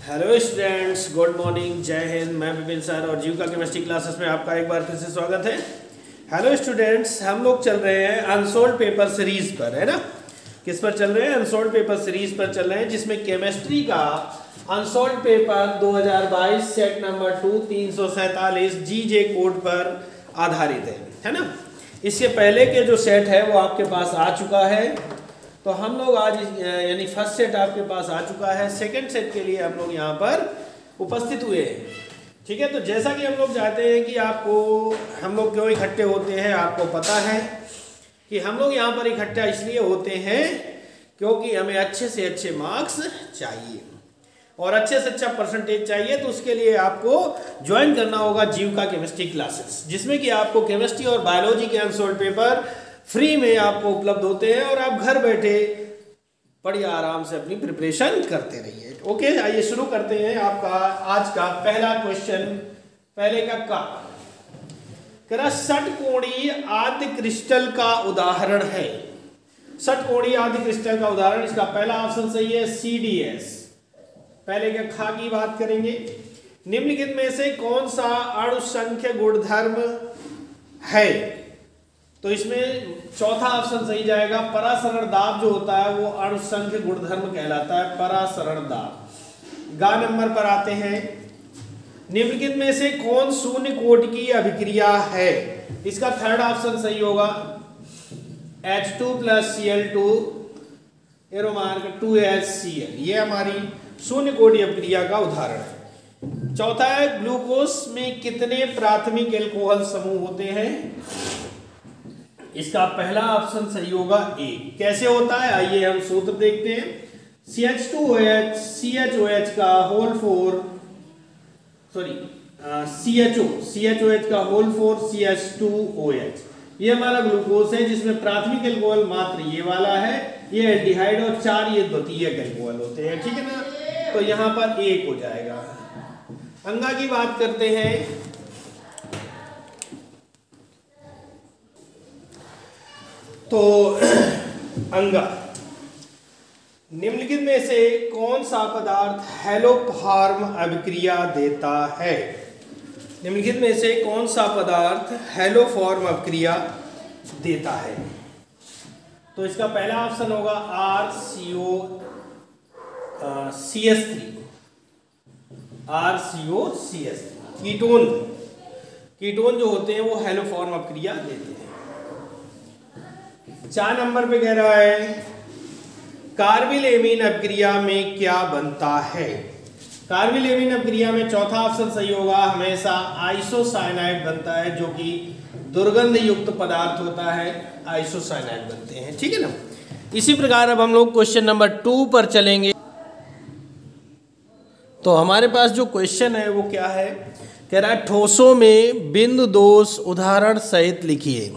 Hello students, good morning, जय हिंद। मैं Vipin sir और जीव का केमिस्ट्री क्लासेस में आपका एक बार फिर से स्वागत है। हेलो स्टूडेंट्स, हम लोग चल रहे हैं अनसोल्ड पेपर सीरीज पर, है ना। किस पर चल रहे हैं? अनसोल्ड पेपर सीरीज पर चल रहे हैं, जिसमें केमिस्ट्री का अनसोल्ड पेपर 2022 सेट नंबर 2 347 जीजे कोड पर आधारित है ना। इसके पहले के जो सेट है वो आपके पास आ चुका है, तो हम लोग आज यानी फर्स्ट सेट आपके पास आ चुका है। सेकंड सेट के लिए हम लोग यहाँ पर उपस्थित हुए हैं, ठीक है। तो जैसा कि हम लोग चाहते हैं कि हम लोग क्यों इकट्ठे होते हैं, आपको पता है कि हम लोग यहाँ पर इकट्ठा इसलिए होते हैं क्योंकि हमें अच्छे से अच्छे मार्क्स चाहिए और अच्छे से अच्छा परसेंटेज चाहिए। तो उसके लिए आपको ज्वाइन करना होगा जीव का केमिस्ट्री क्लासेस, जिसमें कि आपको केमिस्ट्री और बायोलॉजी के अनसोल्ड पेपर फ्री में आपको उपलब्ध होते हैं और आप घर बैठे बढ़िया आराम से अपनी प्रिपरेशन करते रहिए। ओके, आइए शुरू करते हैं। आपका आज का पहला क्वेश्चन, पहले का षटकोणीय आद्य क्रिस्टल का उदाहरण है। षटकोणीय आद्य क्रिस्टल का उदाहरण, इसका पहला ऑप्शन सही है CDS। पहले का खा की बात करेंगे। निम्नलिखित में से कौन सा अणुसंख्य गुणधर्म है? तो इसमें चौथा ऑप्शन सही जाएगा। परासरण दाब जो होता है वो अणुसंख्य गुणधर्म कहलाता है, परासरण दाब। गा नंबर पर आते हैं। निम्नलिखित में से कौन शून्य कोटि की अभिक्रिया है? इसका थर्ड ऑप्शन सही होगा। H2 + Cl2 arrow mark 2HCl, ये हमारी शून्य कोटि अभिक्रिया का उदाहरण है। चौथा है ग्लूकोज में कितने प्राथमिक एल्कोहल समूह होते हैं? इसका पहला ऑप्शन सही होगा A। कैसे होता है आइए हम सूत्र देखते हैं। CH2OH CHOH का होल 4 CHOH का होल 4 CH2OH, ये हमारा ग्लूकोज है जिसमें प्राथमिक एल्कोहल मात्र ये वाला है, ये एल्डिहाइड और 4 ये द्वितीयक एल्कोहल होते हैं, ठीक है ना। तो यहां पर 1 हो जाएगा। अंगा की बात करते हैं। तो अंगा, निम्नलिखित में से कौन सा पदार्थ हेलोफॉर्म अभिक्रिया देता है? निम्नलिखित में से कौन सा पदार्थ हेलोफॉर्म अभिक्रिया देता है? तो इसका पहला ऑप्शन होगा RCOCH3। कीटोन जो होते हैं वो हेलोफॉर्म अभिक्रिया देते हैं। 4 नंबर पे कह रहा है कार्बिल-एमीन अभिक्रिया में क्या बनता है? कार्बिल-एमीन अभिक्रिया में चौथा ऑप्शन सही होगा, हमेशा आइसोसाइनाइड बनता है, जो कि दुर्गंध युक्त पदार्थ होता है, आइसोसाइनाइड बनते हैं, ठीक है ना। इसी प्रकार अब हम लोग क्वेश्चन नंबर 2 पर चलेंगे। तो हमारे पास जो क्वेश्चन है वो क्या है, कह रहा है ठोसों में बिंदु दोष उदाहरण सहित लिखिए।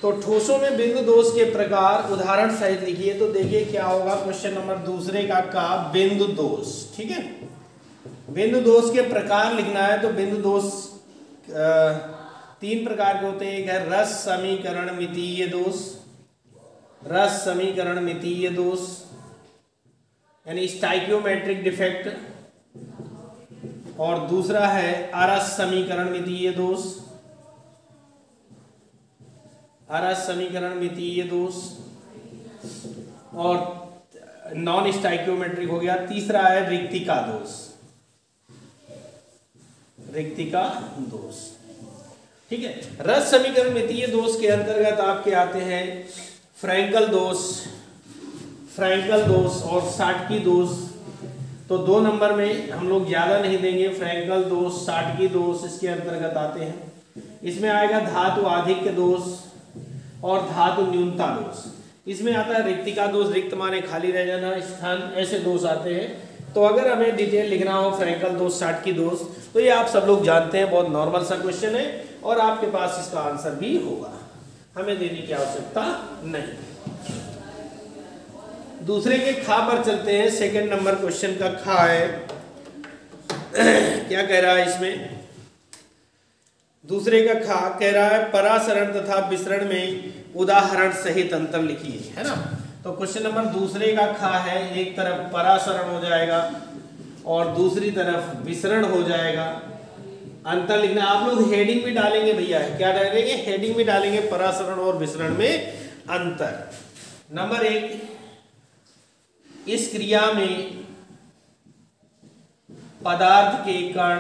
तो ठोसों में बिंदु दोष के प्रकार उदाहरण सहित लिखिए। तो देखिए क्या होगा, क्वेश्चन नंबर दूसरे का बिंदु दोष, ठीक है। बिंदु दोष के प्रकार लिखना है। तो बिंदु दोष 3 प्रकार के होते हैं। एक है रस समीकरण मितीय दोष, रस समीकरण मितीय दोष यानी स्टाइकियोमेट्रिक डिफेक्ट, और दूसरा है अरस समीकरण मितीय दोष, अरस समीकरण मितीय दोष, और नॉन स्टाइकियोमेट्रिक हो गया। तीसरा है रिक्तिका दोष, रिक्तिका दोष, ठीक है। रस समीकरण मितीय दोष के अंतर्गत आपके आते हैं फ्रैंकल दोष, फ्रैंकल दोष और साटकी दोष। तो 2 नंबर में हम लोग ज्यादा नहीं देंगे, फ्रैंकल दोष, साटकी दोष इसके अंतर्गत आते हैं। इसमें आएगा धातु आधिक्य दोष और धातु न्यूनता दोष। इसमें आता है रिक्तिका दोष, रिक्त माने खाली रह जाना, स्थान, ऐसे दोष आते हैं। तो अगर हमें डिटेल लिखना हो फ्रैंकल दोष, साटकी दोष, तो ये आप सब लोग जानते हैं, बहुत नॉर्मल सा क्वेश्चन है और आपके पास इसका आंसर भी होगा, हमें देने की आवश्यकता नहीं। दूसरे के खा पर चलते हैं। सेकंड नंबर क्वेश्चन का खा है। क्या कह रहा है इसमें? दूसरे का खा कह रहा है परासरण तथा विसरण में उदाहरण सहित अंतर लिखिए, है ना। तो क्वेश्चन नंबर दूसरे का खा है, एक तरफ परासरण हो जाएगा और दूसरी तरफ विसरण हो जाएगा। अंतर लिखना, आप लोग हेडिंग भी डालेंगे भैया, क्या डालेंगे, हेडिंग भी डालेंगे, परासरण और विसरण में अंतर। नंबर 1, इस क्रिया में पदार्थ के कण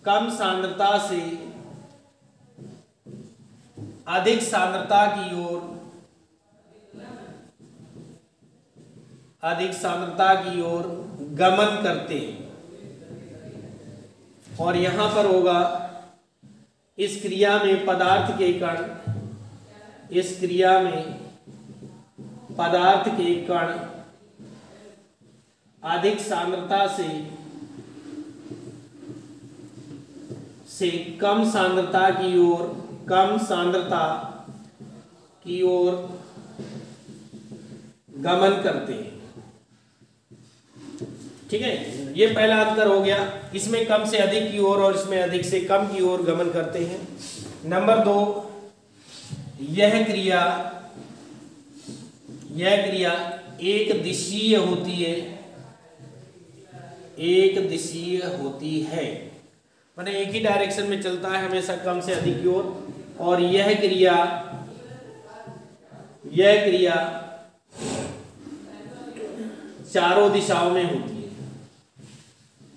कम सांद्रता से अधिक सांद्रता की ओर गमन करते हैं। और यहां पर होगा इस क्रिया में पदार्थ के कण, इस क्रिया में पदार्थ के कण अधिक सांद्रता से कम सांद्रता की ओर गमन करते हैं। ठीक है, ये पहला अंतर हो गया, इसमें कम से अधिक की ओर और इसमें अधिक से कम की ओर गमन करते हैं। नंबर 2, यह क्रिया एक दिशीय होती है, माने एक ही डायरेक्शन में चलता है हमेशा, कम से अधिक की ओर। और यह क्रिया चारों दिशाओं में होती है,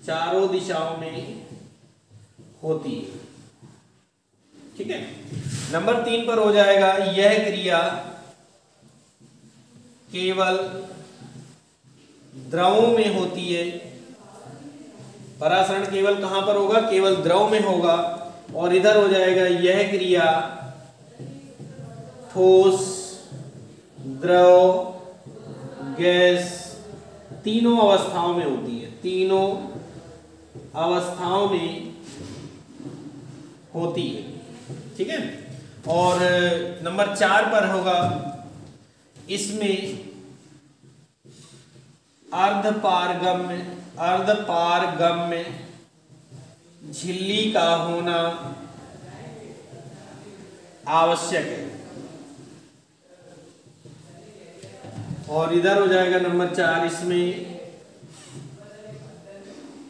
चारों दिशाओं में होती है। ठीक है, नंबर 3 पर हो जाएगा, यह क्रिया केवल द्रवों में होती है। परासरण केवल कहां पर होगा, केवल द्रव में होगा। और इधर हो जाएगा, यह क्रिया ठोस, द्रव, गैस तीनों अवस्थाओं में होती है, तीनों अवस्थाओं में होती है। ठीक है, और नंबर 4 पर होगा, इसमें अर्धपारगम्य झिल्ली का होना आवश्यक है। और इधर हो जाएगा नंबर 4, इसमें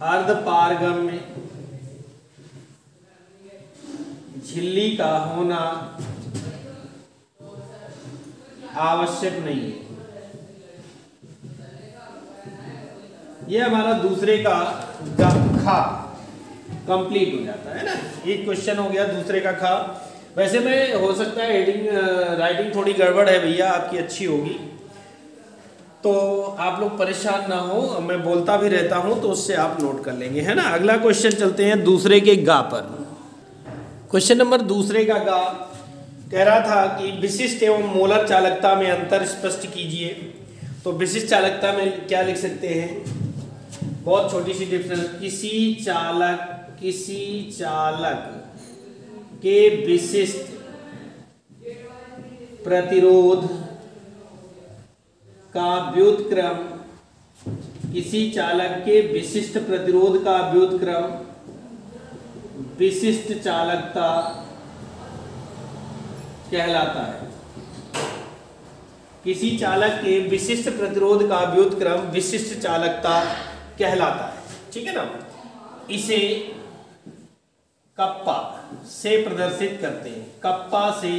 अर्धपारगम्य झिल्ली का होना आवश्यक नहीं है। ये हमारा दूसरे का खा कंप्लीट हो जाता है ना, एक क्वेश्चन हो गया दूसरे का खा। वैसे में हो सकता है हेडिंग राइटिंग थोड़ी गड़बड़ है भैया, आपकी अच्छी होगी, तो आप लोग परेशान ना हो, मैं बोलता भी रहता हूं तो उससे आप नोट कर लेंगे, है ना। अगला क्वेश्चन चलते हैं दूसरे के गा पर। क्वेश्चन नंबर दूसरे का गा कह रहा था कि विशिष्ट एवं मोलर चालकता में अंतर स्पष्ट कीजिए। तो विशिष्ट चालकता में क्या लिख सकते हैं, बहुत छोटी सी डिफरेंस, किसी चालक के विशिष्ट प्रतिरोध का व्युत्क्रम, किसी चालक के विशिष्ट प्रतिरोध का व्युत्क्रम विशिष्ट चालकता कहलाता है। किसी चालक के विशिष्ट प्रतिरोध का व्युत्क्रम विशिष्ट चालकता कहलाता है। ठीक है ना, इसे कप्पा से प्रदर्शित करते हैं, कप्पा से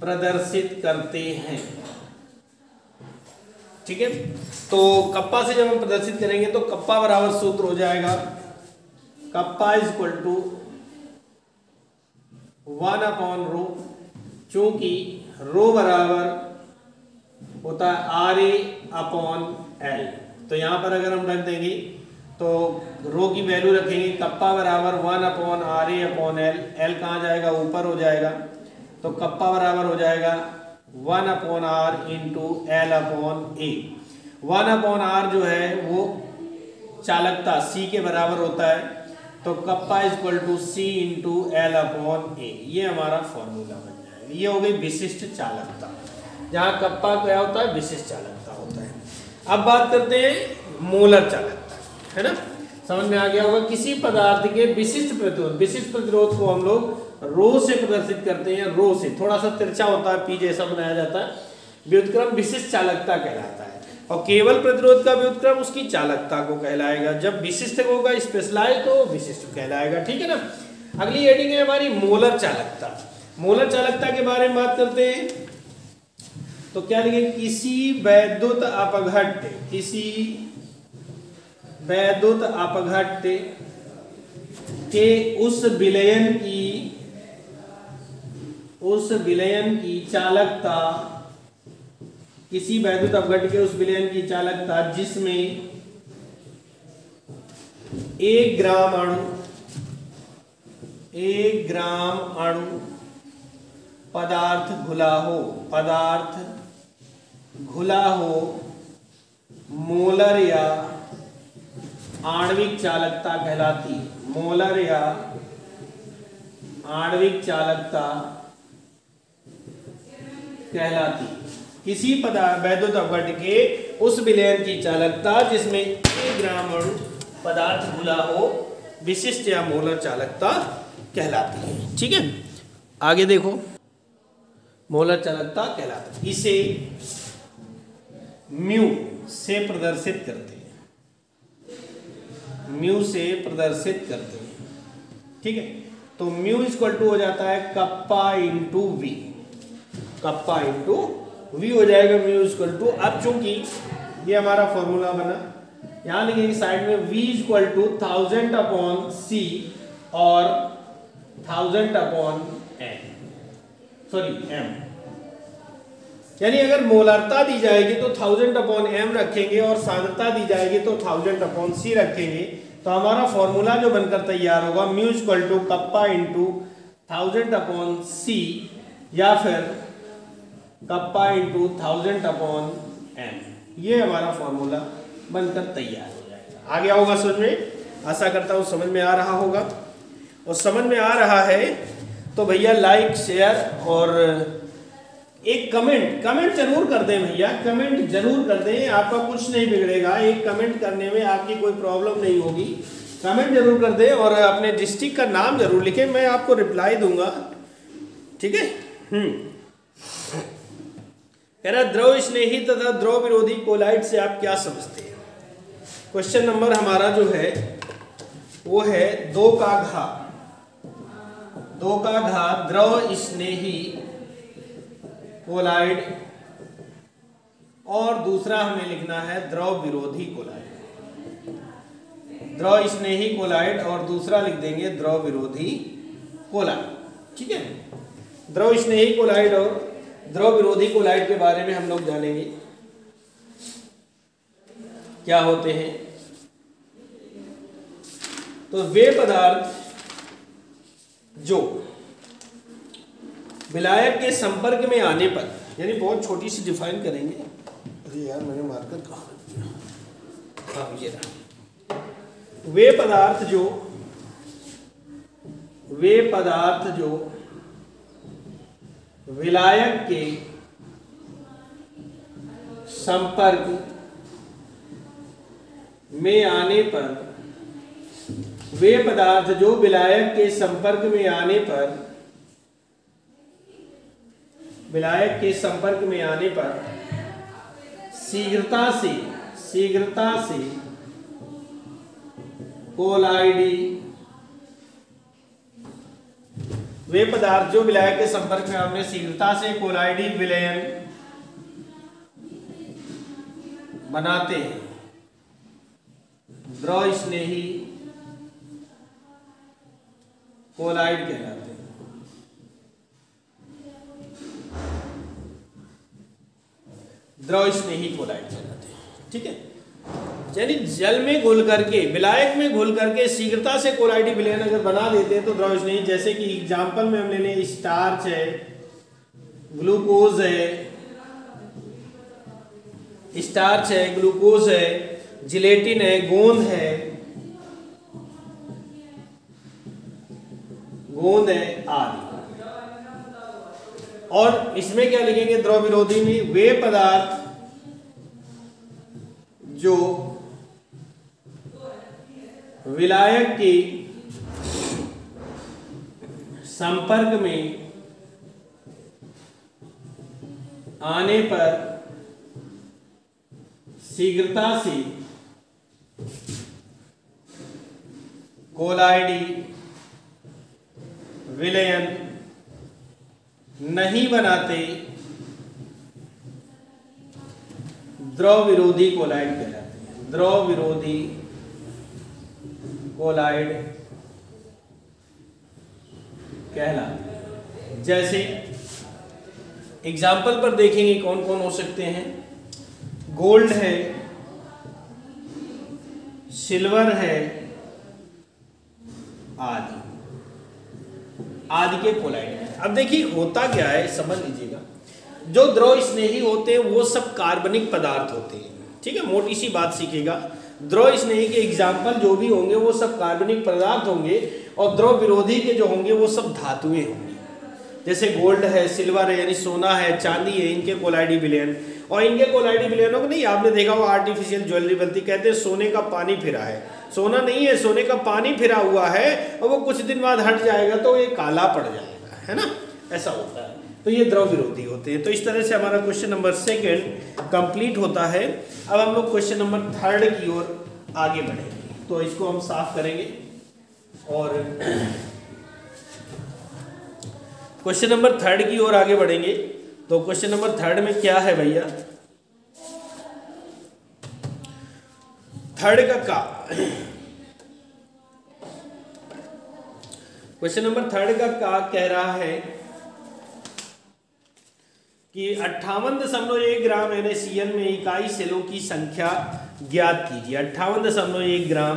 प्रदर्शित करते हैं। ठीक है, तो कप्पा से जब हम प्रदर्शित करेंगे तो कप्पा बराबर सूत्र हो जाएगा, कप्पा इज इक्वल टू 1/ρ, चूंकि रो बराबर होता है RA/L। तो यहां पर अगर हम रख देंगे तो रो की वैल्यू रखेंगे, कप्पा बराबर 1/RA/L, L कहाँ जाएगा, ऊपर हो जाएगा, तो कप्पा बराबर हो जाएगा 1/R × L/A। 1/R जो है वो चालकता C के बराबर होता है, तो kappa is equal to C × L/A। ये हमारा फॉर्मूला बन जाएगा। ये हो गई विशिष्ट चालकता, जहाँ कप्पा क्या होता है, विशिष्ट चालकता होता है। अब बात करते हैं मोलर चालकता, है ना, समझ में आ गया होगा। किसी पदार्थ के विशिष्ट प्रतिरोध को हम लोग रो से प्रदर्शित करते हैं, रो से थोड़ा सा तिरछा होता है, पी जैसा बनाया जाता है, व्युत्क्रम विशिष्ट चालकता कहलाता है। और केवल प्रतिरोध का व्युत्क्रम उसकी चालकता को कहलाएगा। जब विशिष्ट होगा स्पेशलाइज तो विशिष्ट कहलाएगा, ठीक है ना। अगली हेडिंग है हमारी मोलर चालकता। मोलर चालकता के बारे में बात करते हैं तो क्या लिखेंगे, किसी वैद्युत अपघट्य के उस विलयन की चालकता, किसी वैद्युत अपघट्य के उस विलयन की चालकता जिसमें 1 ग्राम अणु पदार्थ घुला हो मोलर या आणविक चालकता कहलाती है। मोलर या आणविक चालकता कहलाती है। किसी वैद्युत अपघट्य के उस विलयन की चालकता जिसमें 1 ग्राम अणु पदार्थ घुला हो विशिष्ट या मोलर चालकता कहलाती है, ठीक है। आगे देखो, मोलर चालकता कहलाती है। इसे म्यू से प्रदर्शित करते हैं, ठीक है। तो म्यू इक्वल टू हो जाता है कप्पा इंटू वी हो जाएगा म्यू इक्वल टू। अब चूंकि ये हमारा फॉर्मूला बना, यहां लिखेंगे साइड में v equal to 1000 upon c और 1000 अपॉन m। यानी अगर मोलरता दी जाएगी तो 1000 अपॉन m रखेंगे और सांद्रता दी जाएगी तो 1000 अपॉन c रखेंगे, तो हमारा फॉर्मूला जो बनकर तैयार होगा mu equal to kappa into 1000 upon c या फिर कप्पा इंटू 1000 अपॉन m। ये हमारा फॉर्मूला बनकर तैयार हो जाएगा। आ गया होगा समझ में, आशा करता हूँ समझ में आ रहा होगा। और समझ में आ रहा है तो भैया लाइक शेयर और एक कमेंट जरूर कर दें भैया, कमेंट जरूर कर दें, आपका कुछ नहीं बिगड़ेगा। एक कमेंट करने में आपकी कोई प्रॉब्लम नहीं होगी, कमेंट जरूर कर दें और अपने डिस्ट्रिक्ट का नाम जरूर लिखें, मैं आपको रिप्लाई दूंगा, ठीक है। कह रहा द्रव स्नेही तथा द्रव विरोधी कोलाइड से आप क्या समझते हैं। क्वेश्चन नंबर हमारा जो है वो है 2 का घात द्रव स्नेही कोलाइड और दूसरा हमें लिखना है द्रव विरोधी कोलाइड। द्रव स्नेही कोलाइड और दूसरा लिख देंगे द्रव विरोधी कोलाइड, ठीक है। द्रव स्नेही कोलाइड और द्रव विरोधी कोलाइड के बारे में हम लोग जानेंगे क्या होते हैं। तो वे पदार्थ जो विलायक के संपर्क में आने पर, यानी बहुत छोटी सी डिफाइन करेंगे। अरे यार मैंने मार्कर कहाँ रख दिया, हाँ ये रहा। वे पदार्थ जो विलायक के संपर्क में आने पर, वे पदार्थ जो विलायक के संपर्क में आने पर, विलायक के संपर्क में आने पर शीघ्रता से कोलाइडी, वे पदार्थ जो विलायक के संपर्क में आने शीघ्रता से कोलाइडी विलयन बनाते हैं, द्रव स्नेही कोलाइड कहलाते हैं। द्रव स्नेही कोलाइड कहलाते हैं, ठीक है। यानी जल में घुल करके, विलायक में घुल करके शीघ्रता से कोलाइडी विलयन अगर बना देते हैं तो द्रव स्नेही, जैसे कि एग्जांपल में हम ले लें स्टार्च है, ग्लूकोज है, स्टार्च है, ग्लूकोज है, जिलेटिन है, गोंद है आदि। और इसमें क्या लिखेंगे द्रव विरोधी में, वे पदार्थ जो विलायक के संपर्क में आने पर शीघ्रता से कोलाइडी विलयन नहीं बनाते द्रव विरोधी कोलाइड कहलाते हैं। द्रव विरोधी कोलाइड कहलाते हैं। जैसे एग्जाम्पल पर देखेंगे कौन कौन हो सकते हैं। गोल्ड है, सिल्वर है, आदि के कोलाइड है। अब देखिए होता क्या है, समझ लीजिएगा। जो द्रव स्नेही होते हैं वो सब कार्बनिक पदार्थ होते हैं, ठीक है। मोटी सी बात सीखेगा, द्रव स्नेही के एग्जाम्पल जो भी होंगे वो सब कार्बनिक पदार्थ होंगे और द्रव विरोधी के जो होंगे वो सब धातुएं होंगी। जैसे गोल्ड है, सिल्वर है यानी सोना है, चांदी है, इनके कोलाइडी विलयन। और इनके कोलाइडी विलयनों को नहीं आपने देखा वो आर्टिफिशियल ज्वेलरी बनती, कहते हैं सोने का पानी फिरा है। सोना नहीं है, सोने का पानी फिरा हुआ है और वो कुछ दिन बाद हट जाएगा तो ये काला पड़ जाएगा, है ना, ऐसा होता है। तो ये द्रव विरोधी होते हैं। तो इस तरह से हमारा क्वेश्चन नंबर 2 कंप्लीट होता है। अब हम लोग क्वेश्चन नंबर 3 की ओर आगे बढ़ेंगे। तो इसको हम साफ करेंगे और क्वेश्चन नंबर 3 की ओर आगे बढ़ेंगे। तो क्वेश्चन नंबर 3 में क्या है भैया, 3 का क्वेश्चन नंबर 3 का कह रहा है कि 58.1 ग्राम NaCl में इकाई सेलों की संख्या ज्ञात कीजिए। 58.1 ग्राम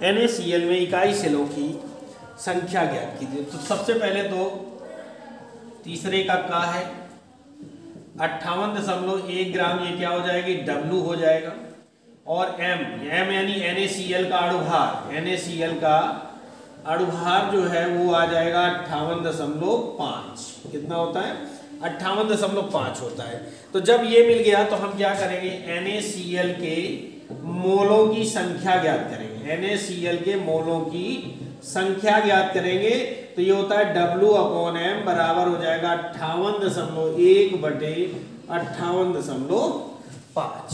NaCl में इकाई सेलों की संख्या ज्ञात कीजिए। तो सबसे पहले तो तीसरे का है 58.1 ग्राम, ये क्या हो जाएगी, W हो जाएगा। और M यानी NaCl का अणुभार, NaCl का अणुभार जो है वो आ जाएगा 58.5। कितना होता है, 58.5 होता है। तो जब ये मिल गया तो हम क्या करेंगे, NaCl के मोलों की संख्या ज्ञात करेंगे। NaCl के मोलों की संख्या ज्ञात करेंगे तो ये होता है W/M बराबर हो जाएगा 58.1/58.5।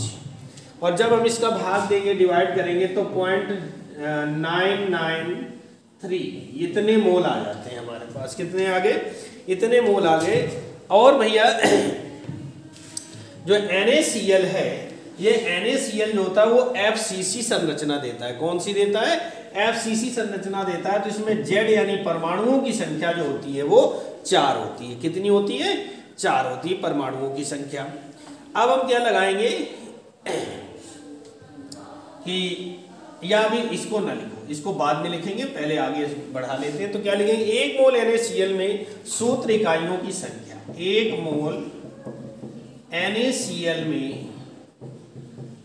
और जब हम इसका भाग देंगे, डिवाइड करेंगे तो 0.993 इतने मोल आ जाते हैं हमारे पास। कितने आगे, इतने मोल आ गए। और भैया जो NaCl है, ये NaCl जो होता है वो FCC संरचना देता है। कौन सी देता है, FCC संरचना देता है। तो इसमें Z यानी परमाणुओं की संख्या जो होती है वो 4 होती है। कितनी होती है, 4 होती है परमाणुओं की संख्या। अब हम क्या लगाएंगे कि या अभी इसको ना लिखो, इसको बाद में लिखेंगे, पहले आगे बढ़ा लेते हैं। तो क्या लिखेंगे, 1 मोल NaCl में सूत्र इकाइयों की संख्या। 1 मोल NaCl में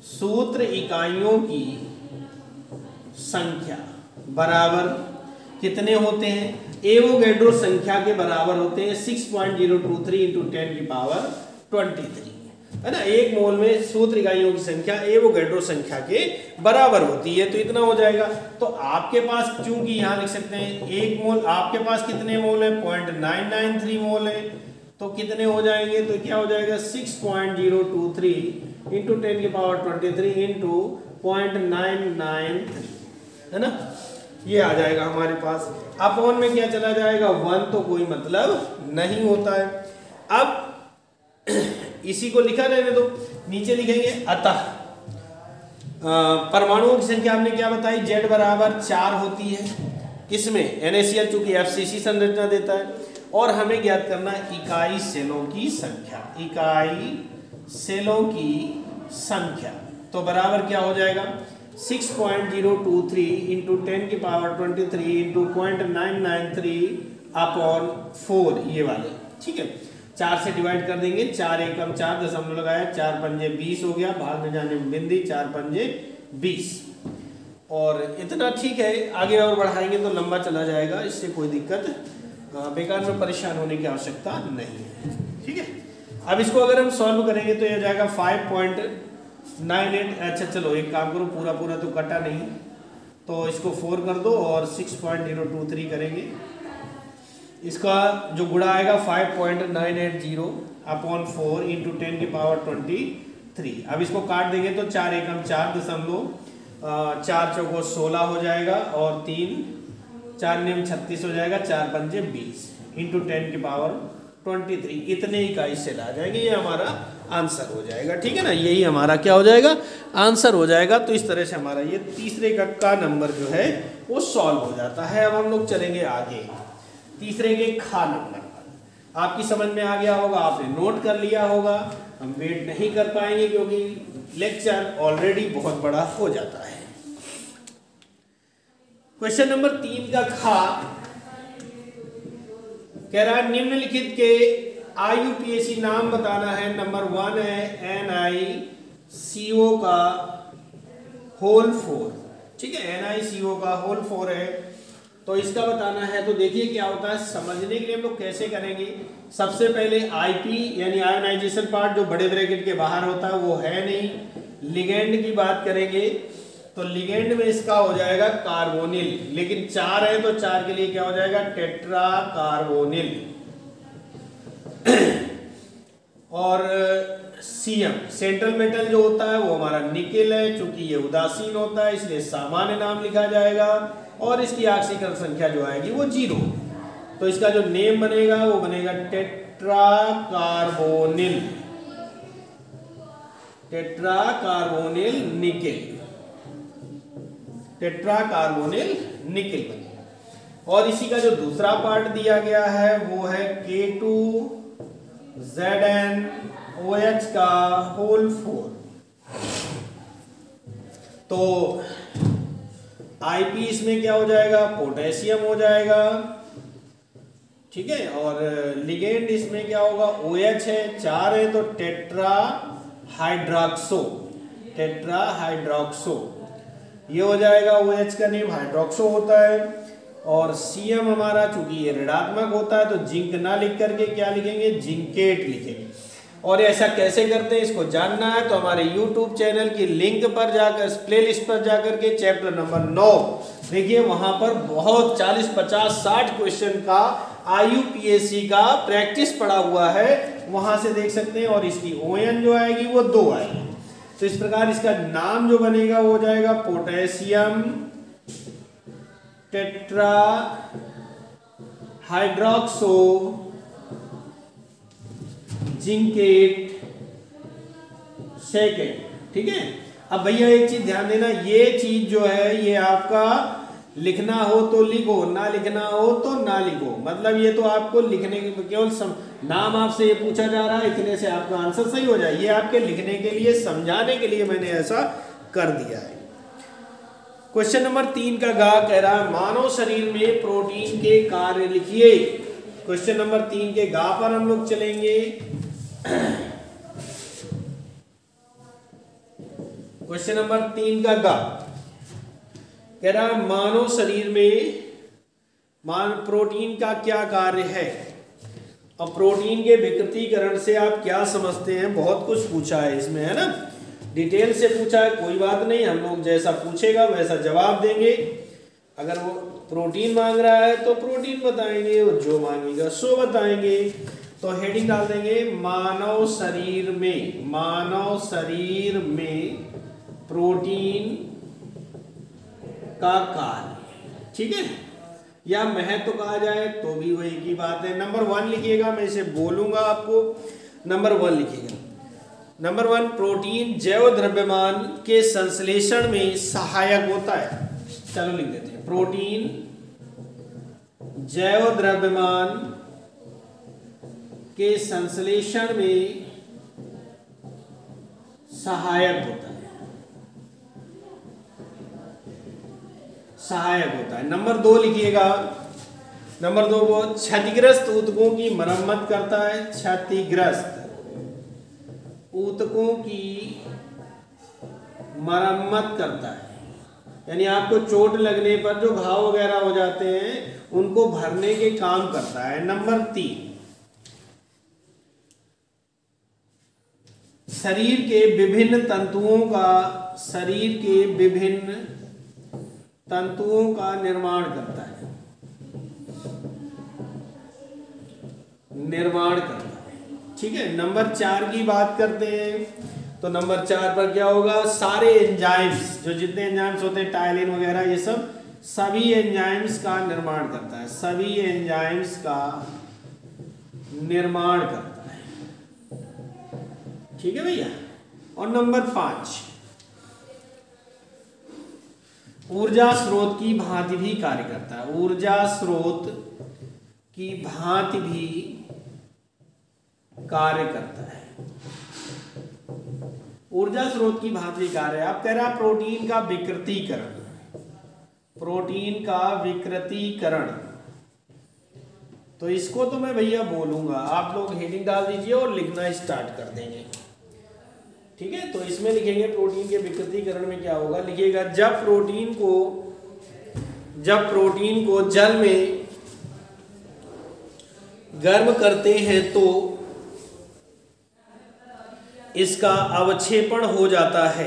सूत्र इकाइयों की संख्या बराबर कितने होते हैं, एवोगैड्रो संख्या के बराबर होते हैं 6.023 × 10⁻23, है ना। 1 मोल में सूत्र इकाइयों की संख्या एवोगैड्रो संख्या के बराबर होती है। तो इतना हो जाएगा। तो आपके पास चूंकि यहाँ लिख सकते हैं 1 मोल, आपके पास कितने मोल है, 0.993 मोल है। तो कितने हो जाएंगे, तो क्या हो जाएगा 6.023 × 10⁻23 × 0.993, है ना। ये आ जाएगा हमारे पास। अपॉन में क्या चला जाएगा, 1 तो कोई मतलब नहीं होता है। अब इसी को लिखा रहने दो, नीचे लिखेंगे अतः परमाणुओं की संख्या हमने क्या बताई, Z बराबर 4 होती है। किसमें, NaCl चूंकि FCC संरचना देता है। और हमें ज्ञात करना है इकाई सेलों की संख्या। इकाई सेलों की संख्या तो बराबर क्या हो जाएगा, 6.023 × 10⁻23 × 0.993/4, ये वाले, ठीक है। 4 से डिवाइड कर देंगे, 4 एकम 4 दशमलव लगाया, 4 पंजे 20 हो गया, भाग में जाने में बिंदी, 4 पंजे 20। और इतना ठीक है, आगे और बढ़ाएंगे तो लंबा चला जाएगा, इससे कोई दिक्कत, बेकार में परेशान होने की आवश्यकता नहीं है, ठीक है। अब इसको अगर हम सॉल्व करेंगे तो यह जाएगा 5.98। अच्छा चलो एक काम करो, पूरा पूरा तो कटा नहीं, तो इसको 4 कर दो और 6.023 करेंगे। इसका जो गुणा आएगा 5.980/4 × 3। अब इसको काट देंगे तो 4 एकम 4.4 हो जाएगा और 4 नियम 36 हो जाएगा, 4 पंजे 20 इंटू 10 की पावर 23। इतने ही का इससे ला जाएंगे, ये हमारा आंसर हो जाएगा। ठीक है ना, यही हमारा क्या हो जाएगा, आंसर हो जाएगा। तो इस तरह से हमारा ये तीसरे का नंबर जो है वो सॉल्व हो जाता है। अब हम लोग चलेंगे आगे तीसरे के खा नंबर पर। आपकी समझ में आ गया होगा, आपने नोट कर लिया होगा। हम वेट नहीं कर पाएंगे क्योंकि लेक्चर ऑलरेडी बहुत बड़ा हो जाता है। क्वेश्चन नंबर 3 का खा कह रहा है निम्नलिखित के IUPAC नाम बताना है। नंबर 1 है NiCO का होल 4। ठीक है, NiCO का होल 4 है, तो इसका बताना है। तो देखिए क्या होता है, समझने के लिए हम लोग कैसे करेंगे। सबसे पहले IP यानी आयोनाइजेशन पार्ट जो बड़े ब्रैकेट के बाहर होता है वो है नहीं। लिगेंड की बात करेंगे तो लिगेंड में इसका हो जाएगा कार्बोनिल, लेकिन 4 है तो 4 के लिए क्या हो जाएगा, टेट्रा कार्बोनिल। और CM सेंट्रल मेटल जो होता है वो हमारा निकेल है, चूंकि ये उदासीन होता है इसलिए सामान्य नाम लिखा जाएगा और इसकी ऑक्सीकरण संख्या जो आएगी वो 0। तो इसका जो नेम बनेगा वो बनेगा tetra carbonyl, tetra carbonyl nickel, tetra carbonyl nickel बनेगा। और इसी का जो दूसरा पार्ट दिया गया है वो है K2ZnOH का होल 4। तो IP इसमें क्या हो जाएगा, पोटेशियम हो जाएगा। ठीक है, और लिगेंड इसमें क्या होगा, OH है, 4 है तो टेट्रा हाइड्रोक्सो, टेट्रा हाइड्रोक्सो ये हो जाएगा। OH का नेम हाइड्रोक्सो होता है। और CM हमारा चूंकि ये ऋणात्मक होता है तो जिंक ना लिख करके क्या लिखेंगे, जिंकेट लिखेंगे। और ऐसा कैसे करते हैं इसको जानना है तो हमारे YouTube चैनल की लिंक पर जाकर, प्लेलिस्ट पर जाकर के चैप्टर नंबर 9 देखिए, वहां पर बहुत 40, 50, 60 क्वेश्चन का IUPAC का प्रैक्टिस पड़ा हुआ है, वहां से देख सकते हैं। और इसकी ON जो आएगी वो 2 आएगी। तो इस प्रकार इसका नाम जो बनेगा वो हो जाएगा potassium tetra hydroxo zincate second. ठीक है, अब भैया एक चीज ध्यान देना, ये चीज जो है ये आपका लिखना हो तो लिखो, ना लिखना हो तो ना लिखो। मतलब ये तो आपको लिखने के केवल नाम आपसे ये पूछा जा रहा है, इतने से आपका आंसर सही हो जाए, ये आपके लिखने के लिए, समझाने के लिए मैंने ऐसा कर दिया है। क्वेश्चन नंबर 3 का गा कह रहा है मानव शरीर में प्रोटीन के कार्य लिखिए। क्वेश्चन नंबर 3 के गा पर हम लोग चलेंगे। क्वेश्चन नंबर 3 का गा कह रहा है मानव शरीर में प्रोटीन का क्या कार्य है। अब प्रोटीन के विकृतीकरण से आप क्या समझते हैं, बहुत कुछ पूछा है इसमें, है ना, डिटेल से पूछा है। कोई बात नहीं, हम लोग जैसा पूछेगा वैसा जवाब देंगे। अगर वो प्रोटीन मांग रहा है तो प्रोटीन बताएंगे, और जो मांगेगा सो बताएंगे। तो हेडिंग डाल देंगे मानव शरीर में, मानव शरीर में प्रोटीन का कार्य। ठीक है, या महत्व तो कहा जाए तो भी वही की बात है। नंबर 1 लिखिएगा, मैं इसे बोलूंगा आपको। नंबर 1 लिखिएगा। नंबर 1 प्रोटीन जैव द्रव्यमान के संश्लेषण में सहायक होता है। चलो लिख देते हैं, प्रोटीन जैव द्रव्यमान के संश्लेषण में सहायक होता है, सहायक होता है। नंबर 2 लिखिएगा। नंबर 2 वो क्षतिग्रस्त ऊतकों की मरम्मत करता है। क्षतिग्रस्त ऊतकों की मरम्मत करता है, यानी आपको चोट लगने पर जो घाव वगैरह हो जाते हैं उनको भरने के काम करता है। नंबर 3 शरीर के विभिन्न तंतुओं का, शरीर के विभिन्न तंतुओं का निर्माण करता है, निर्माण करता है। ठीक है, नंबर 4 की बात करते हैं तो नंबर 4 पर क्या होगा, सारे एंजाइम्स, जो जितने एंजाइम्स होते हैं टायलिन वगैरह ये सब, सभी एंजाइम्स का निर्माण करता है, सभी एंजाइम्स का निर्माण करता है। ठीक है भैया। और नंबर 5, ऊर्जा स्रोत की भांति भी कार्य करता है, ऊर्जा स्रोत की भांति भी कार्य करता है। ऊर्जा स्रोत की भांति कार्य, आप कह रहा प्रोटीन का विकृतीकरण, प्रोटीन का विकृतीकरण, तो इसको तो मैं भैया बोलूंगा, आप लोग हेडिंग डाल दीजिए और लिखना स्टार्ट कर देंगे। ठीक है, तो इसमें लिखेंगे प्रोटीन के विकृतीकरण में क्या होगा, लिखिएगा जब प्रोटीन को जल में गर्म करते हैं तो इसका अवक्षेपण हो जाता है,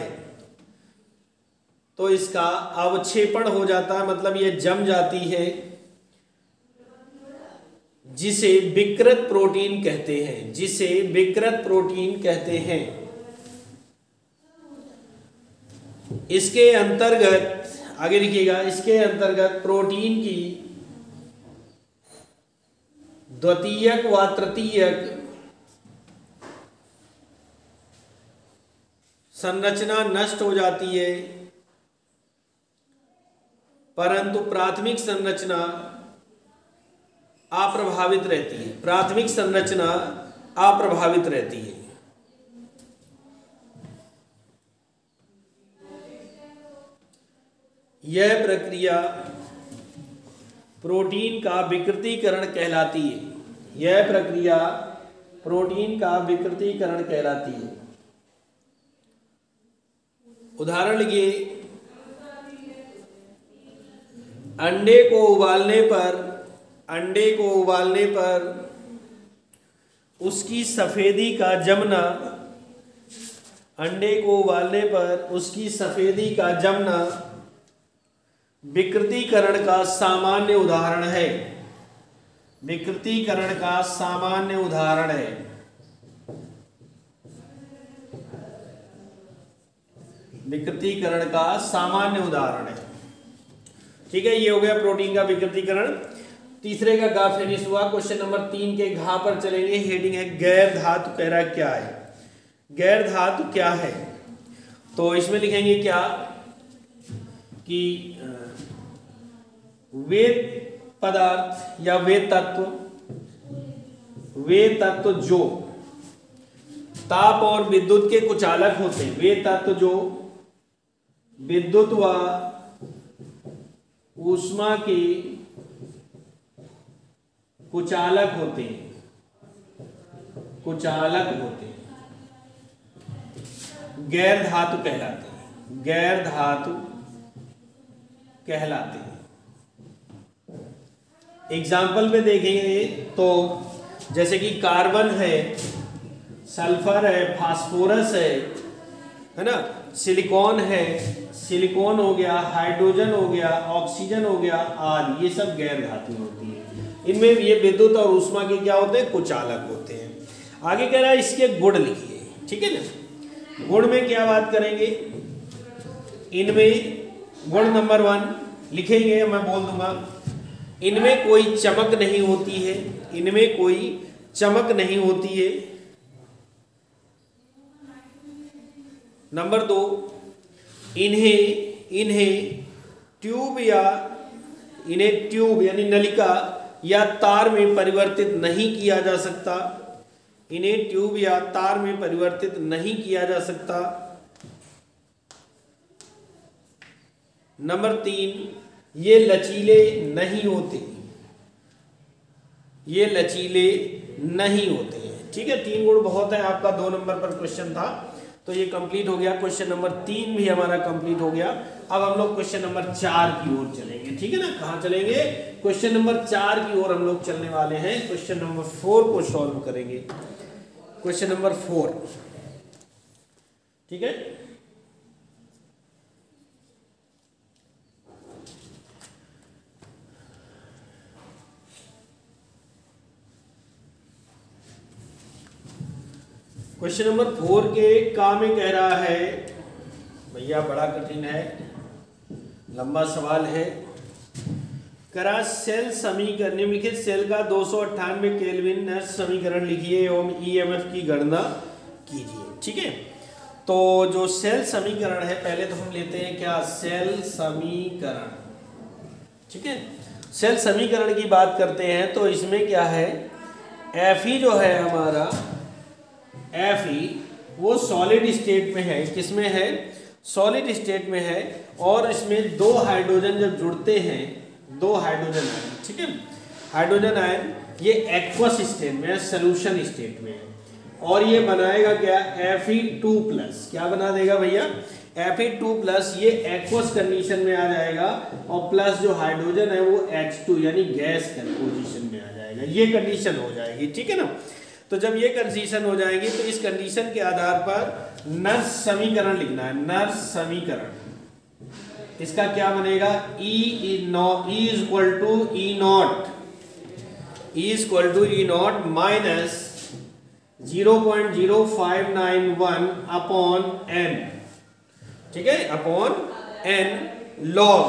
तो इसका अवक्षेपण हो जाता है मतलब ये जम जाती है, जिसे विकृत प्रोटीन कहते हैं, जिसे विकृत प्रोटीन कहते हैं। इसके अंतर्गत आगे लिखिएगा, इसके अंतर्गत प्रोटीन की द्वितीयक व तृतीयक संरचना नष्ट हो जाती है, परंतु प्राथमिक संरचना अप्रभावित रहती है, प्राथमिक संरचना अप्रभावित रहती है। यह प्रक्रिया प्रोटीन का विकृतीकरण कहलाती है, यह प्रक्रिया प्रोटीन का विकृतीकरण कहलाती है। उदाहरण लिखिए, अंडे को उबालने पर उसकी सफेदी का जमना, अंडे को उबालने पर उसकी सफेदी का जमना विकृतीकरण का सामान्य उदाहरण है, विकृतीकरण का सामान्य उदाहरण है। विकृतीकरण का सामान्य उदाहरण है। ठीक है, ये हो गया प्रोटीन का विकृतीकरण। तीसरे का गा फिनिश हुआ। क्वेश्चन नंबर 3 के घा पर चलेंगे। हेडिंग है गैर धातु। कह रहा है क्या है, गैर धातु क्या है, तो इसमें लिखेंगे क्या कि वे पदार्थ या वे तत्व जो ताप और विद्युत के कुचालक होते हैं, वे तत्व जो विद्युत व ऊष्मा के कुचालक होते हैं, कुचालक होते हैं, गैर धातु कहलाते हैं, गैर धातु कहलाते हैं। एग्जाम्पल में देखेंगे तो जैसे कि कार्बन है, सल्फर है, फास्फोरस है ना, सिलिकॉन है, सिलिकॉन हो गया, हाइड्रोजन हो गया, ऑक्सीजन हो गया आदि, ये सब गैर धातु होती है। इनमें ये विद्युत और ऊष्मा के क्या होते हैं, कुचालक होते हैं। आगे कह रहा है इसके गुण लिखिए। ठीक है ना, गुण में क्या बात करेंगे, इनमें गुण नंबर 1 लिखेंगे, मैं बोल दूंगा, इनमें कोई चमक नहीं होती है, इनमें कोई चमक नहीं होती है। नंबर 2, इन्हें ट्यूब यानी नलिका या तार में परिवर्तित नहीं किया जा सकता, इन्हें ट्यूब या तार में परिवर्तित नहीं किया जा सकता। नंबर 3, ये लचीले नहीं होते, ये लचीले नहीं होते हैं। ठीक है, 3 गुण बहुत है। आपका 2 नंबर पर क्वेश्चन था, तो ये कंप्लीट हो गया। क्वेश्चन नंबर 3 भी हमारा कंप्लीट हो गया। अब हम लोग क्वेश्चन नंबर 4 की ओर चलेंगे। ठीक है ना, कहाँ चलेंगे, क्वेश्चन नंबर 4 की ओर हम लोग चलने वाले हैं। क्वेश्चन नंबर 4 को सॉल्व करेंगे। क्वेश्चन नंबर 4, ठीक है। क्वेश्चन नंबर 4 के काम में कह रहा है भैया, बड़ा कठिन है, लंबा सवाल है। करा सेल समीकरण, निम्नलिखित सेल का 298 केल्विन नर्स समीकरण लिखिए एवं ईएमएफ की गणना कीजिए। ठीक है, तो जो सेल समीकरण है पहले तो हम लेते हैं क्या, सेल समीकरण। ठीक है, सेल समीकरण की बात करते हैं तो इसमें क्या है, एफ ई जो है हमारा, एफ ई वो सॉलिड स्टेट में है। किसमें है, सॉलिड स्टेट में है। और इसमें दो हाइड्रोजन जब जुड़ते हैं, दो हाइड्रोजन आयन, ठीक है, हाइड्रोजन आयन ये एक्वस स्टेट में है, सोल्यूशन स्टेट में है। और ये बनाएगा क्या, Fe2+। क्या बना देगा भैया, Fe2+। ये एक्वस कंडीशन में आ जाएगा और प्लस जो हाइड्रोजन है वो H2 यानी गैस पोजीशन में आ जाएगा। ये कंडीशन हो जाएगी। ठीक है ना, तो जब ये कंडीशन हो जाएगी तो इस कंडीशन के आधार पर नर्स समीकरण लिखना है। नर्स समीकरण इसका क्या बनेगा, E equal to E not minus 0.0591 upon n। ठीक है, अपॉन n लॉग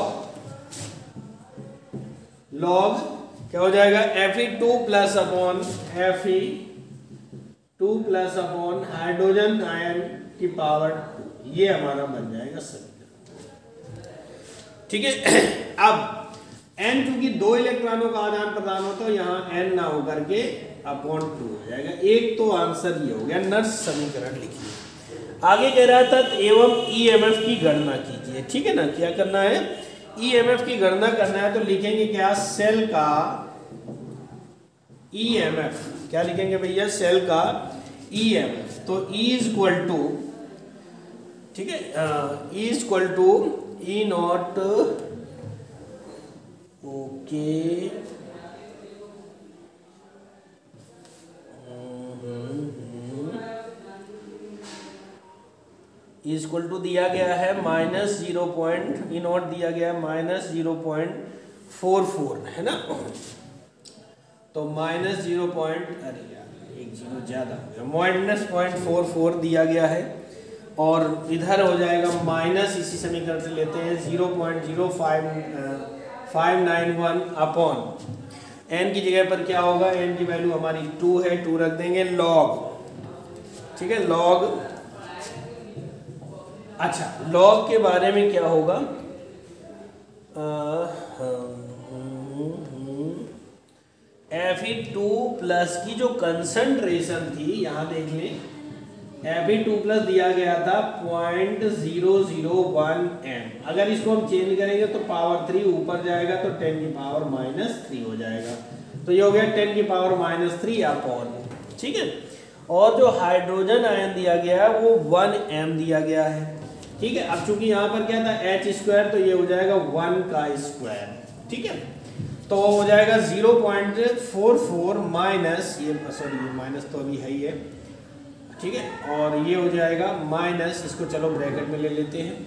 क्या हो जाएगा, Fe2+ upon Fe2+ upon hydrogen ion की पावर 2। ये हमारा बन जाएगा समीकरण। ठीक है, अब n चूंकि 2 इलेक्ट्रॉनों का आदान प्रदान होता है, यहाँ n ना होकर के अपॉन 2 हो जाएगा। एक तो आंसर ये हो गया, नर्स समीकरण लिखिए। आगे कह रहा था एवं ईएमएफ की गणना कीजिए। ठीक है ना, क्या करना है, ईएमएफ की गणना करना है। तो लिखेंगे क्या, सेल का ईएमएफ। क्या लिखेंगे भैया, सेल का ईएमएफ। तो E इक्वल टू, ठीक है, E equal to E not, okay, equal to दिया गया है माइनस 0. ई नॉट दिया गया है माइनस 0.44 है ना। तो माइनस 0. अरे यार एक जीरो ज्यादा हो गया, माइनस 0.44 दिया गया है। और इधर हो जाएगा माइनस, इसी समीकरण से लेते हैं 0.0591 अपॉन n की जगह पर क्या होगा, n की वैल्यू हमारी 2 है, 2 रख देंगे लॉग। ठीक है, लॉग। अच्छा, लॉग के बारे में क्या होगा, Fe2+ की जो कंसंट्रेशन थी, यहाँ देख लें, Fe2+ दिया गया था 0.001 m। अगर इसको हम चेंज करेंगे तो पावर 3 ऊपर जाएगा तो 10 की पावर -3 हो जाएगा। तो ये हो गया 10 की पावर -3 अपॉन। ठीक है, और जो हाइड्रोजन आयन दिया गया है वो 1 m दिया गया है। ठीक है, अब चूंकि यहाँ पर क्या था H², तो ये हो जाएगा 1 का स्क्वायर। ठीक है, तो हो जाएगा 0.44 माइनस, ये सॉरी ये माइनस तो अभी है ही है। ठीक है, और ये हो जाएगा माइनस, इसको चलो ब्रैकेट में ले लेते हैं,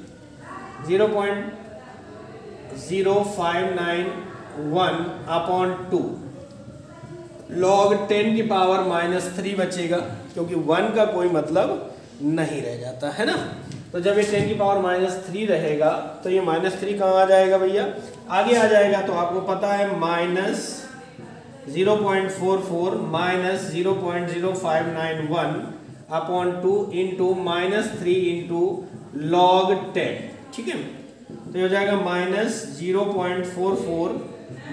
0.0591 अपॉन 2 लॉग 10 की पावर -3 बचेगा, क्योंकि 1 का कोई मतलब नहीं रह जाता है ना। तो जब ये 10 की पावर -3 रहेगा तो ये -3 कहाँ आ जाएगा भैया, आगे आ जाएगा। तो आपको पता है minus 0.44 minus 0.0591 upon 2 into -3 into log 10। ठीक है, तो ये हो जाएगा माइनस 0.44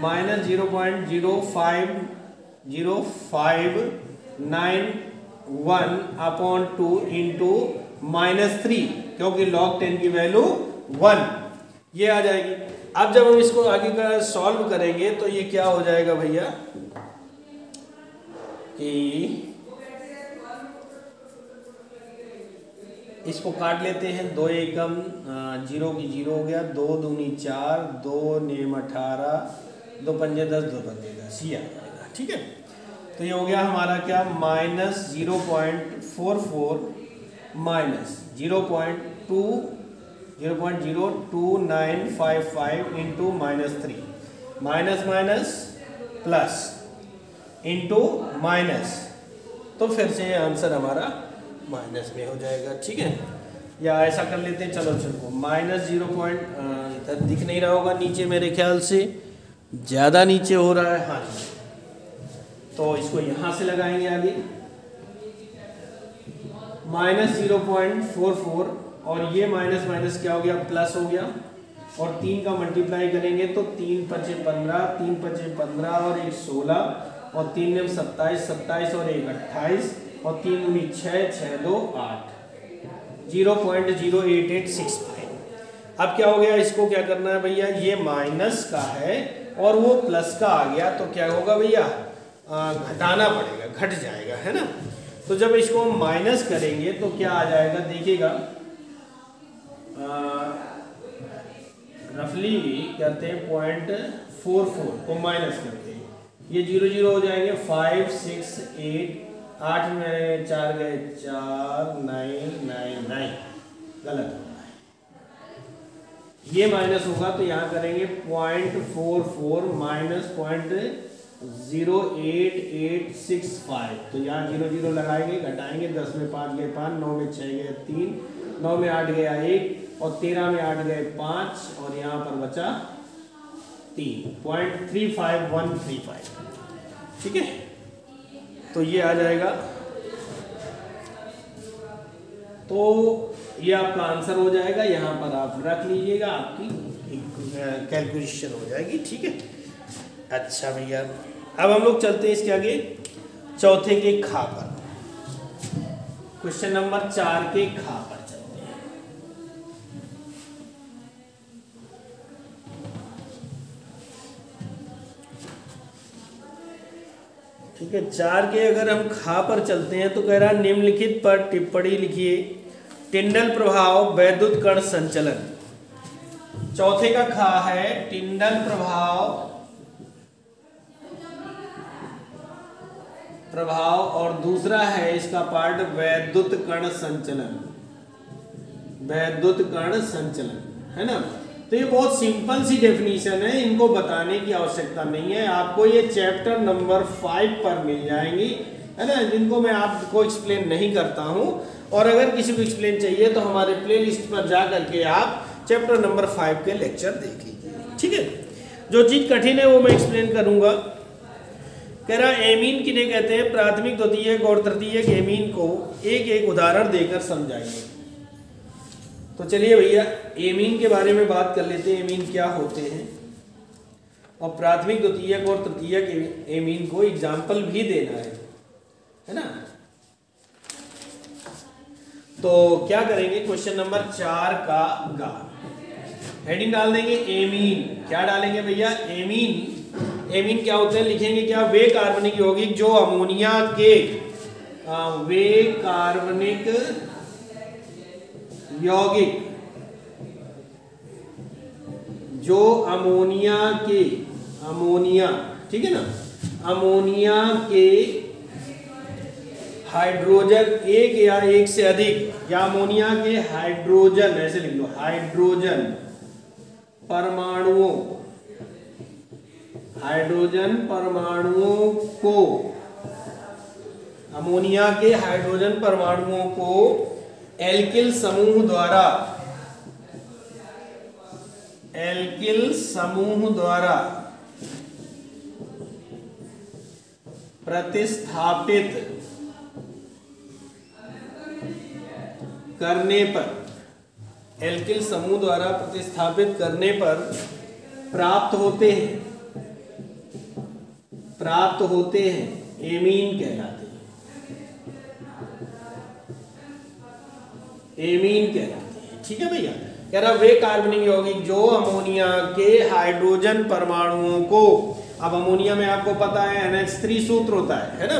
माइनस 0.0591 अपॉन 2 इंटू -3, क्योंकि log 10 की वैल्यू 1 ये आ जाएगी। अब जब हम इसको आगे का सॉल्व करेंगे तो ये क्या हो जाएगा भैया कि इसको काट लेते हैं, 2 एकम 0 की 0 हो गया, 2 दूनी 4, 2 नेम 18, 2 पंजे 10, 2 पंजे 10 ये आ जाएगा। ठीक है, तो ये हो गया हमारा क्या, minus 0.44 minus 0.02955 into -3, minus minus plus into minus, तो फिर से आंसर हमारा माइनस में हो जाएगा, ठीक है। या ऐसा कर लेते हैं, चलो चलो माइनस 0 पॉइंट, इधर दिख नहीं रहा होगा नीचे, मेरे ख्याल से ज़्यादा नीचे हो रहा है, हाँ जी। तो इसको यहाँ से लगाएंगे आगे, माइनस 0.44, और ये माइनस माइनस क्या हो गया, प्लस हो गया, और 3 का मल्टीप्लाई करेंगे तो 3 पचे 15, 3 पचे 15 और 1 16, और 3 में 27, 27 और 1 28, और 3 दूनी 6, 6 2 8, 0.08865। अब क्या हो गया, इसको क्या करना है भैया, ये माइनस का है और वो प्लस का आ गया, तो क्या होगा भैया, घटाना पड़ेगा, घट जाएगा, है ना। तो जब इसको हम माइनस करेंगे तो क्या आ जाएगा, देखिएगा, रफली करते हैं 0.44 को माइनस करते हैं, ये 0 0 हो जाएंगे, 5 6 8, 8 में 4 गए 4, 9 9 9, गलत होगा, ये माइनस होगा तो यहाँ करेंगे 0.44 माइनस 0.08865, तो यहाँ 0 0 लगाएंगे, घटाएंगे, 10 में 5 गए 5, 9 में 6 गए 3, 9 में 8 गया 1, और 13 में 8 गए 5, और यहाँ पर बचा 3.35135, ठीक है। तो ये आ जाएगा, तो ये आपका आंसर हो जाएगा, यहाँ पर आप रख लीजिएगा, आपकी कैलकुलेशन हो जाएगी, ठीक है। अच्छा भैया, अब हम लोग चलते हैं इसके आगे चौथे के खा पर, क्वेश्चन नंबर 4 के खा पर चलते हैं। ठीक है, 4 के अगर हम खा पर चलते हैं तो कह रहा निम्नलिखित पर टिप्पणी लिखिए, टिंडल प्रभाव, वैद्युत कण संचलन। चौथे का खा है टिंडल प्रभाव और दूसरा है इसका पार्ट वैद्युत कण संचलन, वैद्युत कण संचलन, है ना। तो ये बहुत सिंपल सी डेफिनेशन है, इनको बताने की आवश्यकता नहीं है, आपको ये चैप्टर नंबर 5 पर मिल जाएंगी, है ना, जिनको मैं आपको एक्सप्लेन नहीं करता हूं। और अगर किसी को एक्सप्लेन चाहिए तो हमारे प्लेलिस्ट पर जा करके आप चैप्टर नंबर 5 के लेक्चर देख लीजिए, ठीक है। जो चीज कठिन है वो मैं एक्सप्लेन करूंगा। कह रहा एमीन किन्हें कहते हैं, प्राथमिक, द्वितीयक और तृतीयक एमीन को एक एक उदाहरण देकर समझाइए। तो चलिए भैया एमीन के बारे में बात कर लेते हैं, एमीन क्या होते हैं, और प्राथमिक, द्वितीयक और तृतीयक एमीन को एग्जाम्पल भी देना है ना। तो क्या करेंगे, क्वेश्चन नंबर 4 का गा हेडिंग डाल देंगे एमीन। क्या डालेंगे भैया, एमीन। एमीन क्या होते हैं, लिखेंगे क्या, वे कार्बनिक यौगिक जो अमोनिया के, वे कार्बनिक यौगिक जो अमोनिया के, अमोनिया, ठीक है ना, अमोनिया के हाइड्रोजन एक या एक से अधिक, या अमोनिया के हाइड्रोजन, ऐसे लिख लो, हाइड्रोजन परमाणुओं, हाइड्रोजन परमाणुओं को, अमोनिया के हाइड्रोजन परमाणुओं को एल्किल समूह द्वारा, एल्किल समूह द्वारा प्रतिस्थापित करने पर, एल्किल समूह द्वारा प्रतिस्थापित करने पर प्राप्त होते हैं, प्राप्त होते हैं एमीन कहलाते हैं, एमीन कहलाते हैं, ठीक है भैया। कह रहा वे कार्बनिक यौगिक जो अमोनिया के हाइड्रोजन परमाणुओं को, अब अमोनिया में आपको पता है NH3 सूत्र होता है ना,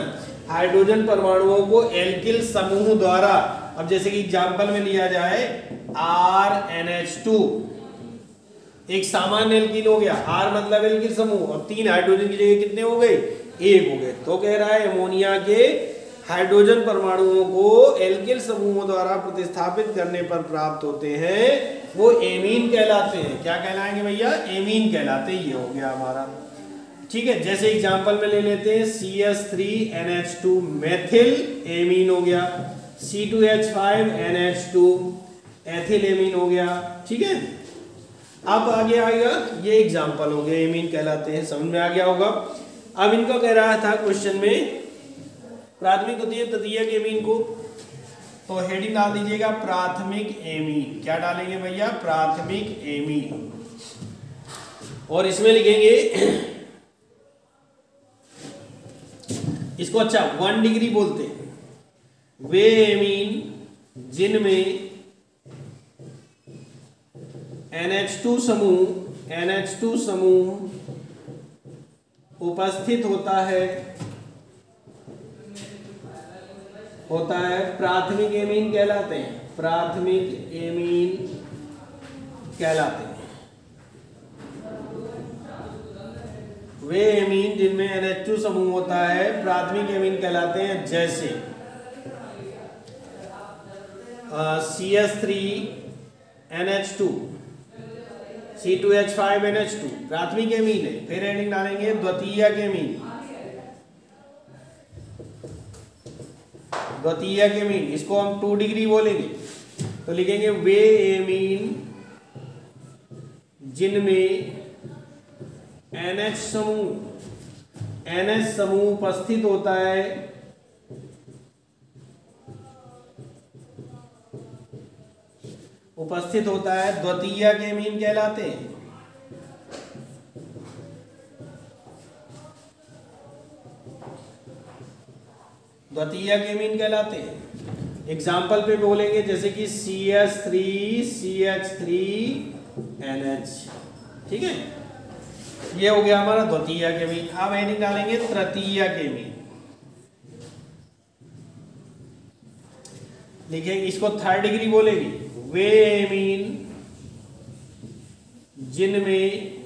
हाइड्रोजन परमाणुओं को एल्किल समूह द्वारा, अब जैसे कि एग्जाम्पल में लिया जाए RNH2, एक सामान्य एल्किल हो गया, R मतलब एल्किल समूह, अब 3 हाइड्रोजन की जगह कितने हो गए, 1 हो गए। तो कह रहा है अमोनिया के हाइड्रोजन परमाणुओं को एल्किल समूहों द्वारा प्रतिस्थापित करने पर प्राप्त होते हैं, वो एमीन कहलाते हैं। क्या कहलाएंगे भैया, एमीन कहलाते हैं। ये हो गया हमारा, ठीक है। जैसे एग्जांपल में ले लेते हैं CH3NH2 मेथिल एमीन हो गया, C2H5NH2 एथिलेमीन हो गया। ठीक है, अब आगे आएगा, ये एग्जाम्पल हो गए, एमीन कहलाते हैं, समझ में आ गया होगा। अब इनको कह रहा था क्वेश्चन में प्राथमिक द्वितीयक तृतीयक एमीन को, तो हेडिंग डाल दीजिएगा प्राथमिक एमीन। क्या डालेंगे भैया? प्राथमिक एमीन। और इसमें लिखेंगे इसको, अच्छा 1 डिग्री बोलते हैं, वे एमीन जिनमें NH2 समूह उपस्थित होता है प्राथमिक एमीन कहलाते हैं। प्राथमिक एमीन कहलाते हैं वे एमीन जिनमें NH2 समूह होता है, प्राथमिक एमीन कहलाते हैं। जैसे CH3NH2, C2H5NH2 प्राथमिक एमीन है। फिर हेडिंग डालेंगे द्वितीयक एमीन। द्वितीयक एमीन, इसको हम 2 डिग्री बोलेंगे, तो लिखेंगे वे एमीन जिनमें NH समूह उपस्थित होता है, द्वितीयक एमीन कहलाते हैं। द्वितीयक एमीन कहलाते हैं। एग्जाम्पल पे बोलेंगे जैसे कि CH3CH3NH। ठीक है, ये हो गया हमारा द्वितीयक एमीन। अब हेडिंग डालेंगे तृतीयक एमीन। लिखेंगे इसको 3rd डिग्री बोलेंगे, वे एमीन जिनमें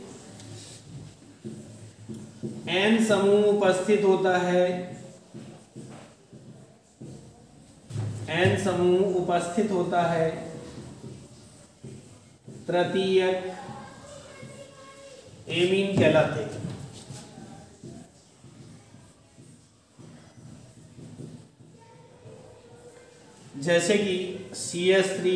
N समूह उपस्थित होता है, N समूह उपस्थित होता है, तृतीयक एमीन कहलाते हैं। जैसे कि CH3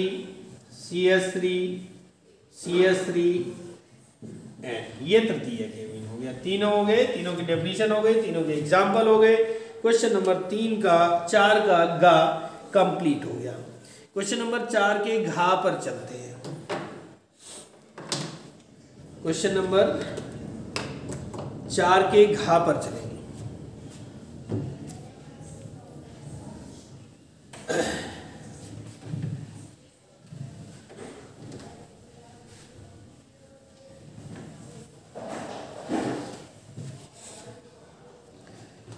ये तृतीयक एमीन हो गया। तीनों हो गए, तीनों की डेफिनेशन हो गई, तीनों के एग्जाम्पल हो गए। क्वेश्चन नंबर 4 का गा कंप्लीट हो गया। क्वेश्चन नंबर 4 के घा पर चलते हैं। क्वेश्चन नंबर 4 के घा पर चलेंगे।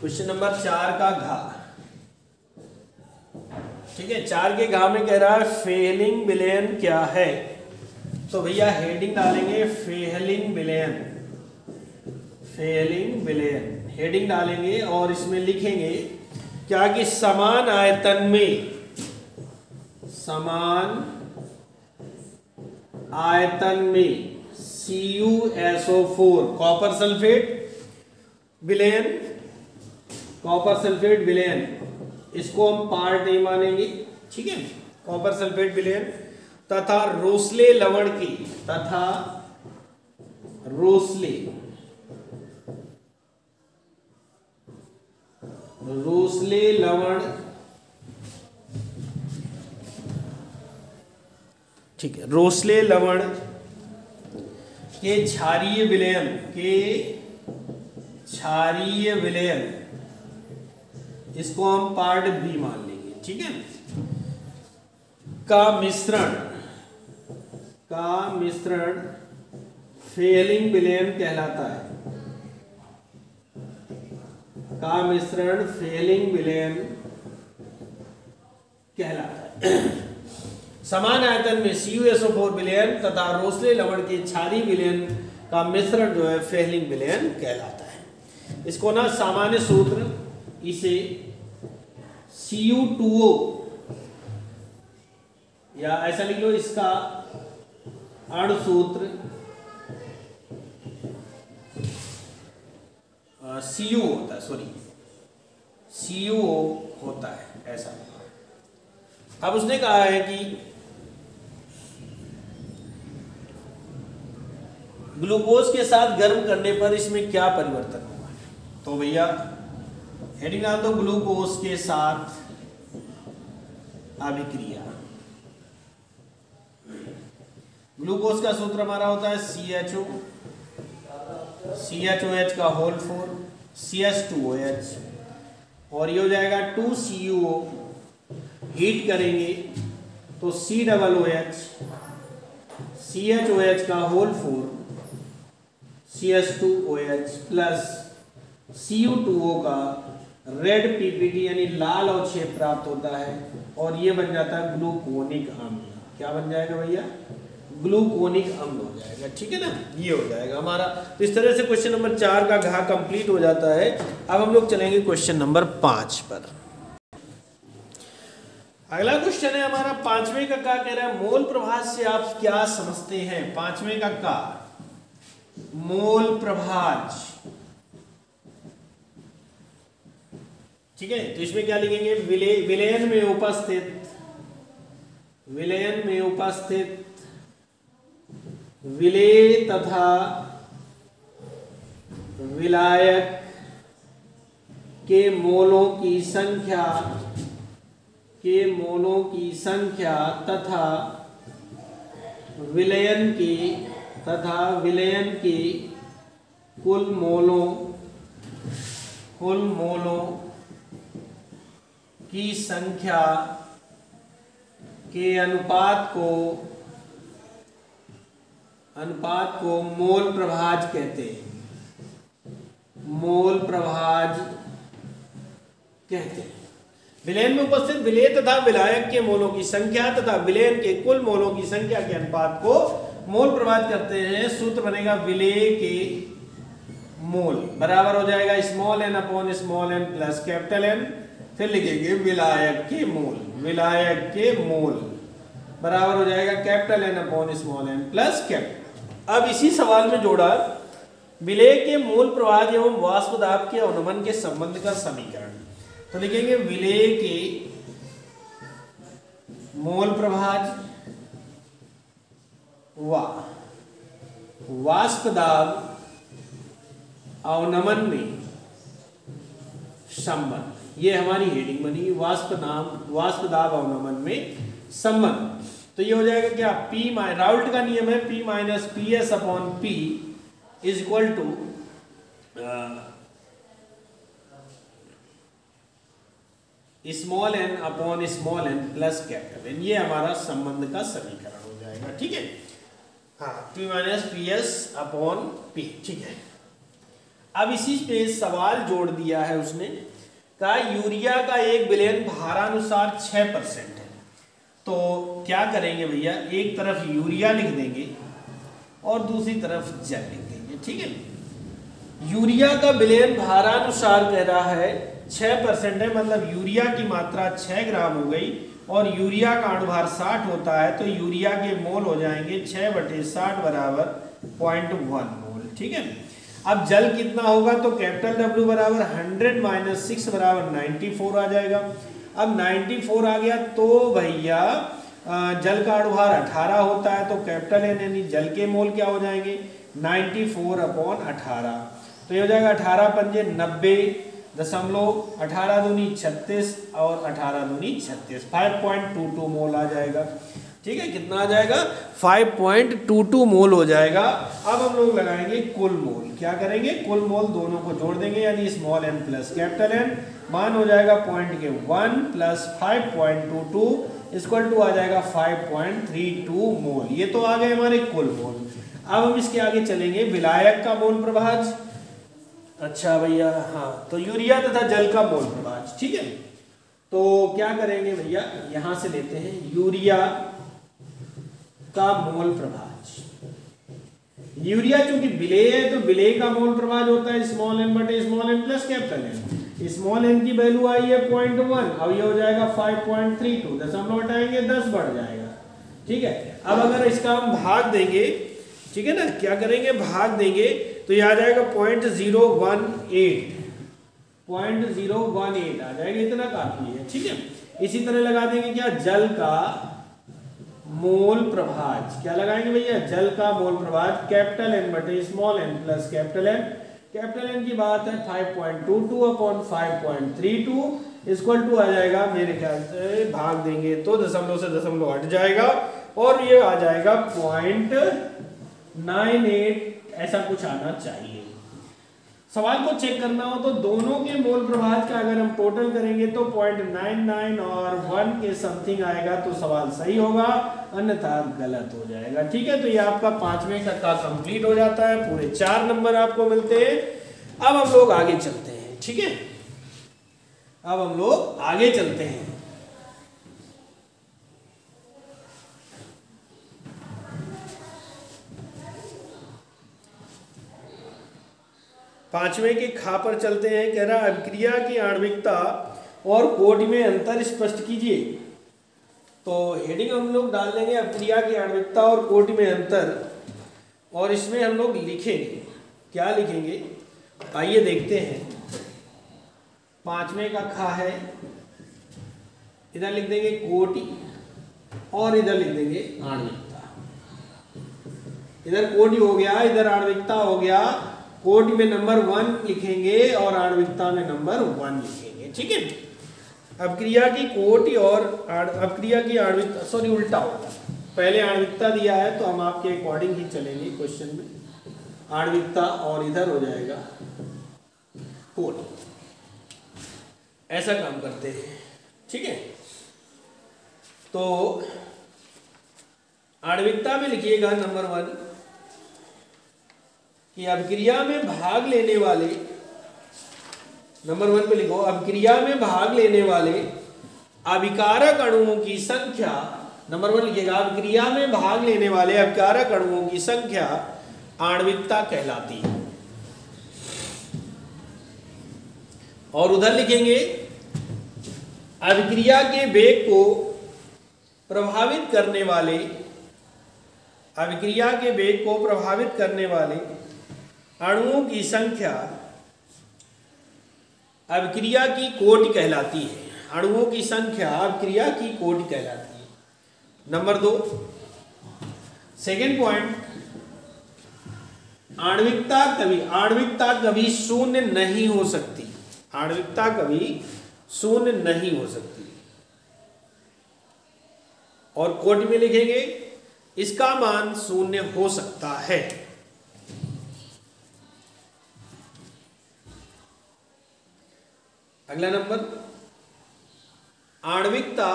क्वेश्चन नंबर 4 का घा, ठीक है। 4 के घा में कह रहा है फेहलिंग विलयन क्या है, तो भैया हेडिंग डालेंगे फेहलिंग विलयन। फेहलिंग विलयन हेडिंग डालेंगे और इसमें लिखेंगे क्या कि समान आयतन में CuSO4 कॉपर सल्फेट विलयन, इसको हम पार्ट ए मानेंगे, ठीक है। कॉपर सल्फेट विलयन तथा रोसले लवण की रोसले लवण, ठीक है, रोसले लवण के क्षारीय विलयन, इसको हम पार्ट बी मान लेंगे, ठीक है। का मिश्रण फेहलिंग विलयन कहलाता है। का मिश्रण फेहलिंग विलयन कहलाता है। समान आयतन में CuSO4 विलयन तथा रोसले लवण के क्षारीय विलयन का मिश्रण जो है फेहलिंग विलयन कहलाता है। इसको ना सामान्य सूत्र, इसे Cu2O या ऐसा लिख लो, इसका अणुसूत्र CuO होता है, ऐसा अब उसने कहा है कि ग्लूकोज के साथ गर्म करने पर इसमें क्या परिवर्तन होगा। तो भैया हेडिंग डाल दो, ग्लूकोज के साथ अभिक्रिया। ग्लूकोज का सूत्र हमारा होता है CHO, CHOH का होल 4 CH2OH, और ये हो जाएगा 2CuO। हीट करेंगे तो COOH, CHOH का होल 4 CH2OH प्लस Cu2O का रेड PPT यानी लाल अवक्षेप प्राप्त होता है, और ये बन जाता है ग्लूकोनिक अम्ल। क्या बन जाएगा भैया, ग्लूकोनिक अम्ल हो जाएगा। ठीक है ना, ये हो जाएगा हमारा। तो इस तरह से क्वेश्चन नंबर 4 का घा कंप्लीट हो जाता है। अब हम लोग चलेंगे क्वेश्चन नंबर 5 पर। अगला क्वेश्चन है हमारा 5वें का। क्या कह रहा है, मोल प्रभाज से आप क्या समझते हैं। 5वें का मोल प्रभाज। ठीक है, तो इसमें क्या लिखेंगे, विलयन में उपस्थित, विलयन में उपस्थित विलेय तथा विलायक के मोलों की संख्या, के मोलों की संख्या तथा विलयन के कुल मोलों की संख्या के अनुपात को मोल प्रभाज कहते हैं। मोल प्रभाज कहते हैं। विलयन में उपस्थित विलेय तथा विलायक के मोलों की संख्या तथा विलयन के कुल मोलों की संख्या के अनुपात को मोल प्रभाज करते हैं। सूत्र बनेगा विलेय के मोल बराबर हो जाएगा small n upon small n plus capital N। फिर लिखेंगे विलायक के मोल, विलायक के मोल बराबर हो जाएगा capital N upon small n plus capital. अब इसी सवाल में जोड़ा विलेय के मोल प्रभाज एवं वाष्प दाब के अवनमन के संबंध का समीकरण। तो लिखेंगे विलेय के मोल प्रभाज व वाष्प दाब अवनमन में संबंध। ये हमारी हेडिंग बनी, वाष्प दाब अवनमन में संबंध। तो ये हो जाएगा क्या, P राउल्ट का नियम है P minus PS upon P is equal to small n upon small n plus capital N। ये हमारा संबंध का समीकरण हो जाएगा। ठीक है, हाँ, P minus PS upon P। ठीक है, अब इसी पे सवाल जोड़ दिया है उसने, कहा यूरिया का एक विलयन भारानुसार 6% है। तो क्या करेंगे भैया, एक तरफ यूरिया लिख देंगे और दूसरी तरफ जल लिख देंगे। ठीक है, यूरिया का विलयन भारानुसार कह रहा है 6% है, मतलब यूरिया की मात्रा 6 ग्राम हो गई और यूरिया का अणुभार 60 होता है, तो यूरिया के मोल हो जाएंगे 6/60 बराबर 0.1 मोल। ठीक है, अब जल कितना होगा, तो कैपिटल W बराबर 100 माइनस 6 बराबर 94 आ जाएगा। अब 94 आ गया तो भैया जल का अणुभार 18 होता है, तो कैपिटल N यानी जल के मोल क्या हो जाएंगे 94 अपॉन 18। तो ये हो जाएगा 18 पंजे 90 दशमलव 18 दूनी 36 और 18 दूनी 36, 5.22 मोल आ जाएगा। ठीक है, कितना आ जाएगा 5.22 मोल हो जाएगा। अब हम लोग लगाएंगे कुल मोल। क्या करेंगे, कुल मोल दोनों को जोड़ देंगे यानी small n plus capital N। मान हो जाएगा पॉइंट के 1 प्लस 5.22 इक्वल टू आ जाएगा 5.32 मोल। ये तो आ गए हमारे कुल मोल। अब हम इसके आगे चलेंगे विलायक का मोल प्रभाज। अच्छा भैया, हाँ, तो यूरिया तथा जल का मोल प्रभाज। ठीक है, तो क्या करेंगे भैया, यहां से लेते हैं यूरिया का मोल प्रभाज। यूरिया चूंकि विलेय है तो विलेय का मोल प्रभाज होता है स्मॉल n बटे small n plus capital N। Small n की वैल्यू आई है 0.1, अब ये हो जाएगा 5.32, दशमलव हटाएंगे 10 बढ़ जाएगा। ठीक है, अब अगर इसका हम भाग देंगे, ठीक है ना, क्या करेंगे भाग देंगे तो ये आ जाएगा 0.018 आ जाएगा, इतना काफी है। ठीक है, इसी तरह लगा देंगे क्या, जल का मोल प्रभाज, क्या लगाएंगे भैया, जल का मोल प्रभाज कैपिटल एन बटे small n plus capital N. Capital N की बात है 5.22 अपॉन 5.32 इक्वल टू आ जाएगा मेरे ख्याल से, भाग देंगे तो दशमलव से दशमलव हट जाएगा और ये आ जाएगा 0.98, ऐसा कुछ आना चाहिए। सवाल को चेक करना हो तो दोनों के मोल प्रभाज का अगर हम टोटल करेंगे तो 0.99 और 1 के समथिंग आएगा तो सवाल सही होगा, अन्यथा गलत हो जाएगा। ठीक है, तो ये आपका 5वें का कंप्लीट हो जाता है, पूरे 4 नंबर आपको मिलते हैं। अब हम लोग आगे चलते हैं। ठीक है, अब हम लोग आगे चलते हैं। पांचवें के खा पर चलते हैं। कह रहा अभिक्रिया की आणविकता और कोटि में अंतर स्पष्ट कीजिए। तो हेडिंग हम लोग डाल देंगे अभिक्रिया की आणविकता और कोटि में अंतर, और इसमें हम लोग लिखेंगे, क्या लिखेंगे आइए देखते हैं। पांचवें का खा है, इधर लिख देंगे कोटि और इधर लिख देंगे आणविकता। इधर कोटि हो गया, इधर आणविकता हो गया। कोटि में नंबर 1 लिखेंगे और आणविकता में नंबर 1 लिखेंगे। ठीक है, अभिक्रिया की कोटि और अभिक्रिया की आणविकता, सॉरी उल्टा होगा, पहले आणविकता दिया है तो हम आपके अकॉर्डिंग ही चलेंगे क्वेश्चन में, आणविकता और इधर हो जाएगा कोटि, ऐसा काम करते हैं। ठीक है, तो आणविकता में लिखिएगा नंबर 1 कि अभिक्रिया में भाग लेने वाले, नंबर 1 पे लिखो अभिक्रिया में भाग लेने वाले अभिकारक अणुओं की संख्या, नंबर 1 लिखिएगा अभिक्रिया में भाग लेने वाले अभिकारक अणुओं की संख्या आणविकता कहलाती है। और उधर लिखेंगे अभिक्रिया के वेग को प्रभावित करने वाले, अभिक्रिया के वेग को प्रभावित करने वाले अणुओं की संख्या अभिक्रिया की कोटि कहलाती है। अणुओं की संख्या अभिक्रिया की कोटि कहलाती है। नंबर 2 सेकेंड पॉइंट, आणविकता कभी शून्य नहीं हो सकती। आणविकता कभी शून्य नहीं हो सकती। और कोटि में लिखेंगे इसका मान शून्य हो सकता है। अगला नंबर, आणविकता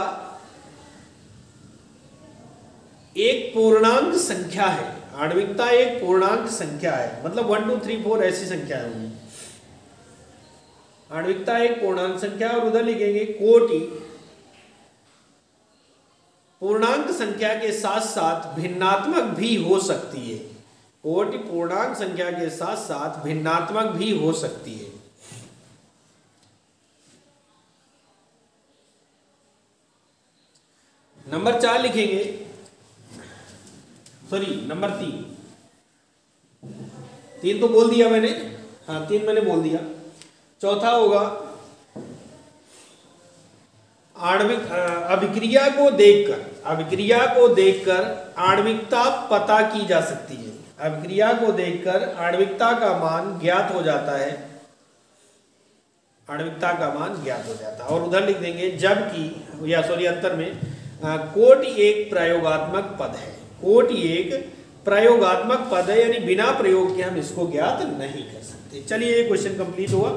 एक पूर्णांक संख्या है। आणविकता एक पूर्णांक संख्या है, मतलब 1 2 3 4 ऐसी संख्या होगी। आणविकता एक पूर्णांक संख्या, और उधर लिखेंगे कोटि पूर्णांक संख्या के साथ साथ भिन्नात्मक भी हो सकती है। कोटि पूर्णांक संख्या के साथ साथ भिन्नात्मक भी हो सकती है। नंबर 4 लिखेंगे, सॉरी नंबर 3 तो बोल दिया मैंने, हाँ 3 मैंने बोल दिया। चौथा होगा अभिक्रिया को देखकर आणविकता पता की जा सकती है। अभिक्रिया को देखकर आणविकता का मान ज्ञात हो जाता है, आणविकता का मान ज्ञात हो जाता है। और उधर लिख देंगे जबकि, या सॉरी अंतर में, कोटि एक प्रयोगात्मक पद है। कोटि एक प्रयोगात्मक पद है, यानी बिना प्रयोग के हम इसको ज्ञात नहीं कर सकते। चलिए ये क्वेश्चन कंप्लीट हुआ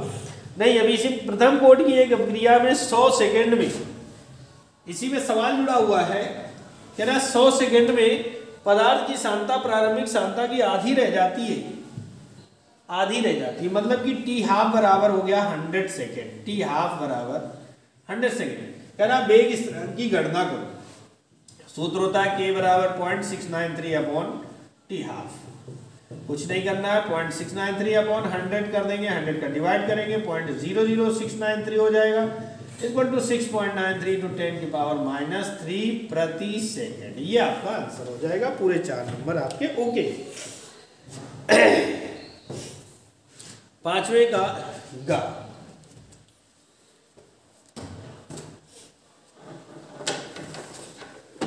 नहीं। अभी इसी प्रथम कोटि की एक अभिक्रिया में 100 सेकेंड में, इसी में सवाल जुड़ा हुआ है, कह रहा 100 सेकेंड में पदार्थ की सांद्रता प्रारंभिक सांद्रता की आधी रह जाती है। आधी रह जाती है मतलब कि टी हाफ बराबर हो गया 100 सेकेंड। टी हाफ बराबर 100 सेकेंड। कह रहा वेग स्थिरांक की गणना करो। सूत्र होता है k बराबर 0.693 अपॉन टी हाफ। कुछ नहीं करना है, 0.693 अपॉन 100 कर देंगे, 100 का डिवाइड करेंगे, 0.00693 हो जाएगा, इक्वल टू 6.93 × 10⁻³ प्रति सेकेंड। ये आपका आंसर हो जाएगा। पूरे 4 नंबर आपके ओके। पांचवें का गा,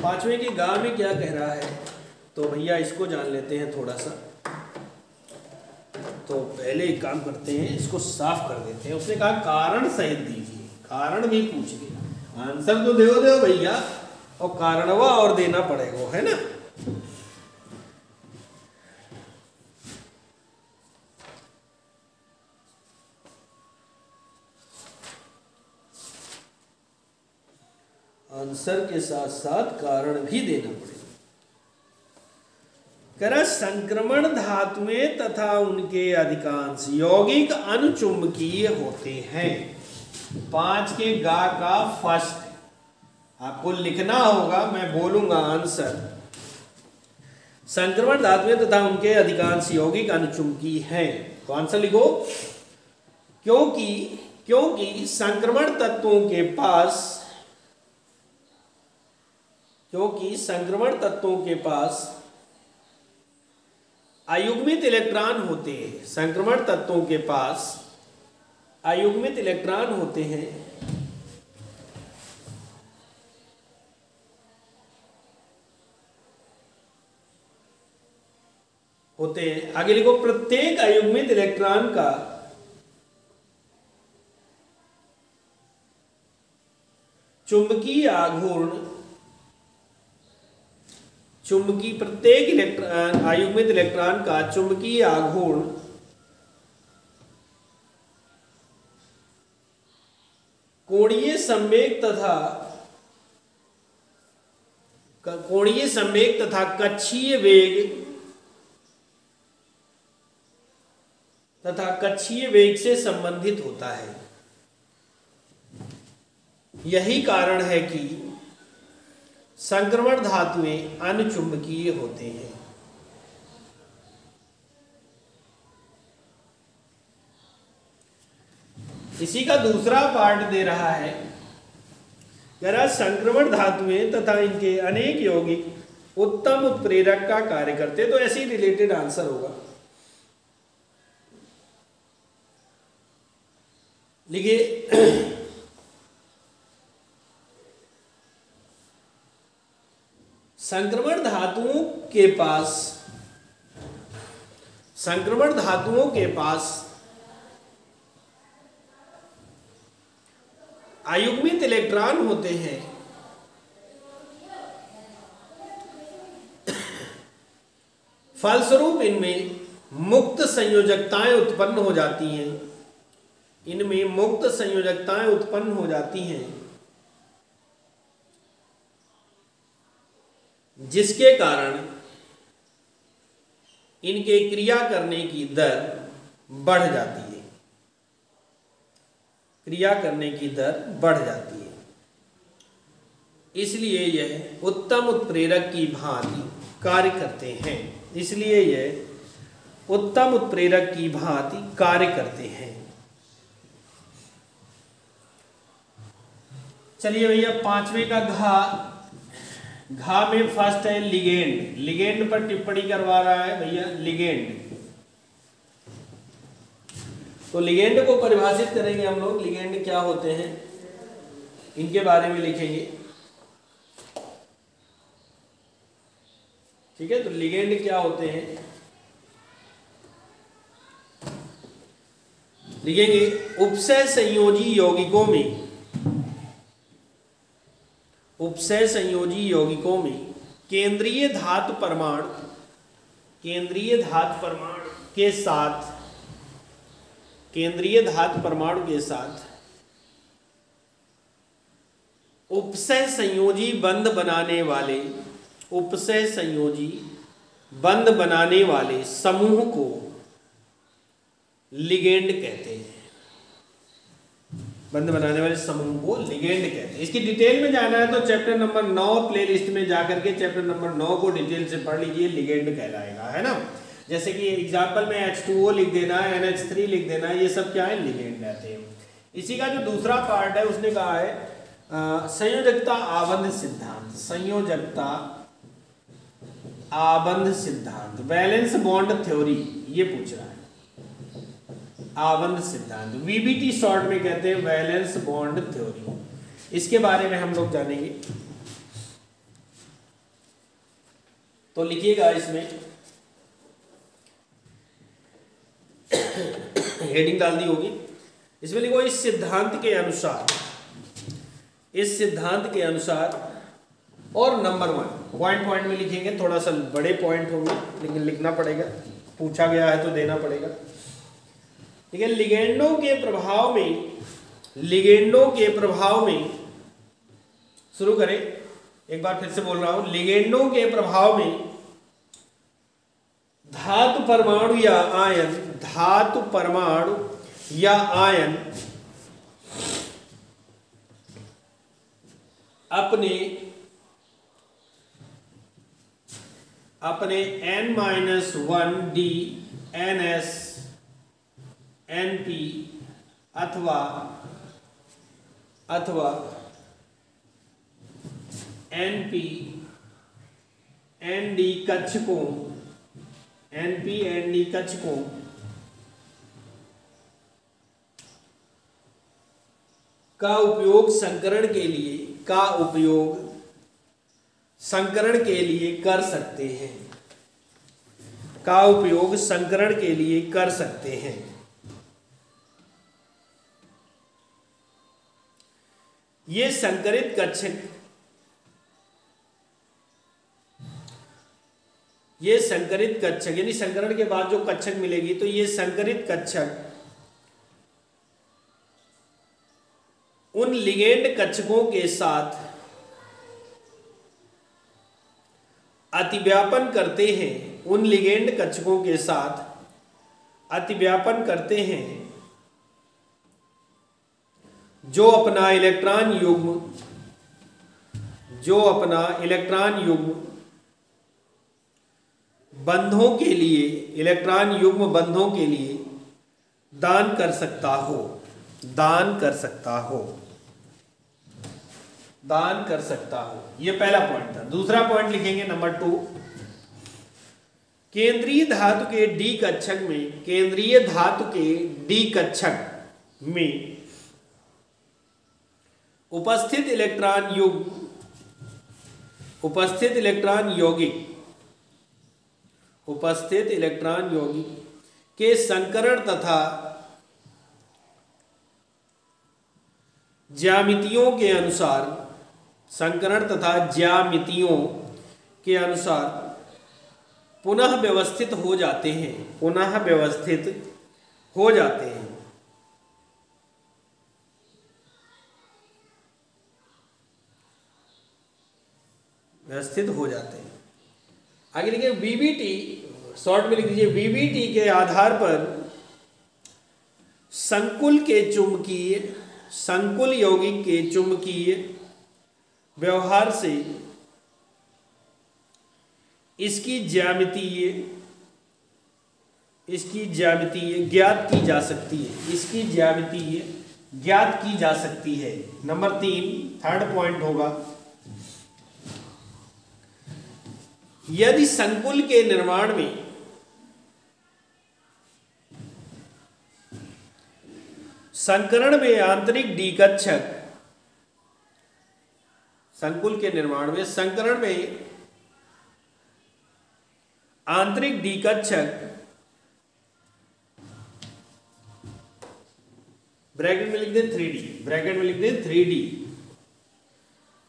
5वें के गा में क्या कह रहा है, तो भैया इसको जान लेते हैं थोड़ा सा। तो पहले एक काम करते हैं, इसको साफ कर देते हैं। उसने कहा कारण सहित दीजिए, कारण भी पूछ लिया, आंसर तो दो भैया, और कारणवा और देना पड़ेगा, है ना। आंसर के साथ साथ कारण भी देना पड़ेगा। करा संक्रमण धातुएं तथा उनके अधिकांश यौगिक अनुचुंबकीय होते हैं। 5 के गा का फर्स्ट आपको लिखना होगा, मैं बोलूंगा आंसर। संक्रमण धातुएं तथा उनके अधिकांश यौगिक अनुचुंबकीय हैं, तो आंसर लिखो। क्योंकि संक्रमण तत्वों के पास अयुग्मित इलेक्ट्रॉन होते हैं। संक्रमण तत्वों के पास अयुग्मित इलेक्ट्रॉन होते हैं, आगे लिखो, प्रत्येक अयुग्मित इलेक्ट्रॉन का चुंबकीय आघूर्ण प्रत्येक अयुग्मित इलेक्ट्रॉन का चुंबकीय आघूर्ण कोणीय संवेग तथा कक्षीय वेग से संबंधित होता है। यही कारण है कि संक्रमण धातुएं अनुचुंबकीय होते हैं। इसी का दूसरा पार्ट दे रहा है, जरा संक्रमण धातुएं तथा इनके अनेक यौगिक उत्तम उत्प्रेरक का कार्य करते, तो ऐसे ही रिलेटेड आंसर होगा। लिखिए, संक्रमण धातुओं के पास अयुग्मित इलेक्ट्रॉन होते हैं। फलस्वरूप इनमें मुक्त संयोजकताएं उत्पन्न हो जाती हैं, जिसके कारण इनके क्रिया करने की दर बढ़ जाती है। इसलिए यह उत्तम उत्प्रेरक की भांति कार्य करते हैं। चलिए भैया, 5वें का घा में फर्स्ट है लिगेंड पर टिप्पणी करवा रहा है भैया, लिगेंड। तो लिगेंड को परिभाषित करेंगे हम लोग, लिगेंड क्या होते हैं इनके बारे में लिखेंगे। ठीक है, तो लिगेंड क्या होते हैं लिखेंगे। उपसय संयोजी यौगिकों में केंद्रीय धातु परमाणु के साथ उपसय संयोजी बंध बनाने वाले समूह को लिगेंड कहते हैं। इसकी डिटेल में जाना है तो चैप्टर नंबर 9 प्लेलिस्ट में जाकर के चैप्टर नंबर 9 को डिटेल से पढ़ लीजिए, लिगेंड कहलाएगा, है ना। जैसे कि एग्जाम्पल में H2O लिख देना, NH3 लिख देना, ये सब क्या है, लिगेंड रहते हैं। इसी का जो दूसरा पार्ट है उसने कहा है संयोजकता आबंध सिद्धांत, वैलेंस बॉन्ड थ्योरी, ये पूछ रहा है। आबंध सिद्धांत VBT शॉर्ट में कहते हैं, वैलेंस बॉन्ड थ्योरी। इसके बारे में हम लोग जानेंगे। तो लिखिएगा इसमें हेडिंग डाल दी होगी, इसमें लिखो इस सिद्धांत के अनुसार, और नंबर 1 पॉइंट में लिखेंगे, थोड़ा सा बड़े पॉइंट होंगे लेकिन लिखना पड़ेगा, पूछा गया है तो देना पड़ेगा। ठीक है, लिगेंडों के प्रभाव में शुरू करें, एक बार फिर से बोल रहा हूं, लिगेंडों के प्रभाव में धातु परमाणु या आयन अपने N-1 D NS NP अथवा NP ND कक्षकों का उपयोग संकरण के लिए कर सकते हैं। ये संकरित कक्षक यानी संकरण के बाद जो कक्षक मिलेगी, तो ये संकरित कक्षक उन लिगेंड कक्षकों के साथ अतिव्यापन करते हैं, जो अपना इलेक्ट्रॉन युग्म बंधों के लिए दान कर सकता हो। ये पहला पॉइंट था। दूसरा पॉइंट लिखेंगे नंबर 2, केंद्रीय धातु के डी कक्षक में उपस्थित इलेक्ट्रॉन यौगिक के संकरण तथा ज्यामितियों के अनुसार पुनः व्यवस्थित हो जाते हैं। आगे लिखिए वीबीटी, शॉर्ट में लिख दीजिए, वीबीटी के आधार पर संकुल यौगिक के चुंबकीय व्यवहार से इसकी ज्यामितीय ज्ञात की जा सकती है। नंबर 3 थर्ड पॉइंट होगा, यदि संकुल के निर्माण में संकरण में आंतरिक डी कक्षक ब्रैकेट में लिख दें 3D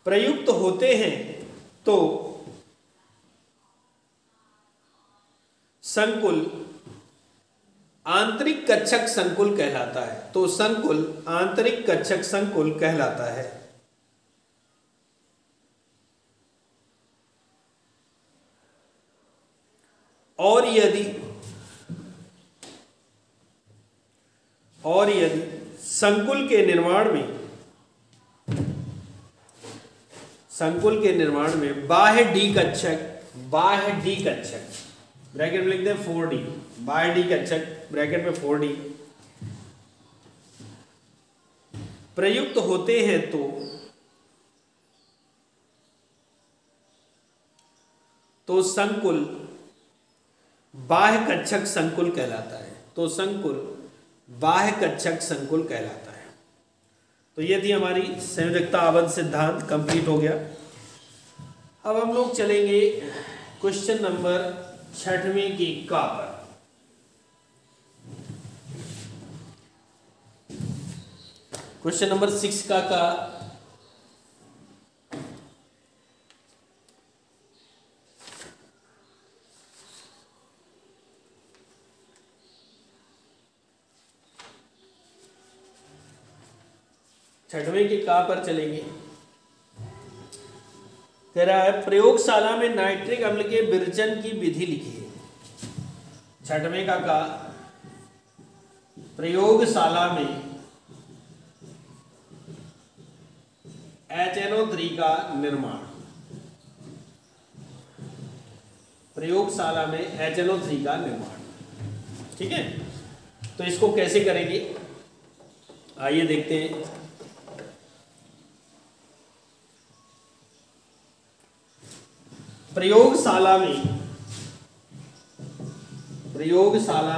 प्रयुक्त होते हैं, तो संकुल आंतरिक कक्षक संकुल कहलाता है। और यदि संकुल के निर्माण में बाह्य डी कक्षक ब्रैकेट में लिख दें 4D, बाह्य डी कक्षक ब्रैकेट में 4D प्रयुक्त होते हैं, तो संकुल बाह्य कक्षक संकुल कहलाता है। तो ये थी हमारी संयोजकता आबंध सिद्धांत, कंप्लीट हो गया। अब हम लोग चलेंगे क्वेश्चन नंबर 6वें की का पर। क्वेश्चन नंबर 6 का 6वें की का पर चलेंगे। कह रहा है प्रयोगशाला में नाइट्रिक अम्ल के विरजन की विधि लिखिए। 6वें का प्रयोगशाला में HNO3 का निर्माण। प्रयोगशाला में HNO3 का निर्माण, ठीक है। तो इसको कैसे करेंगे आइए देखते हैं। प्रयोगशाला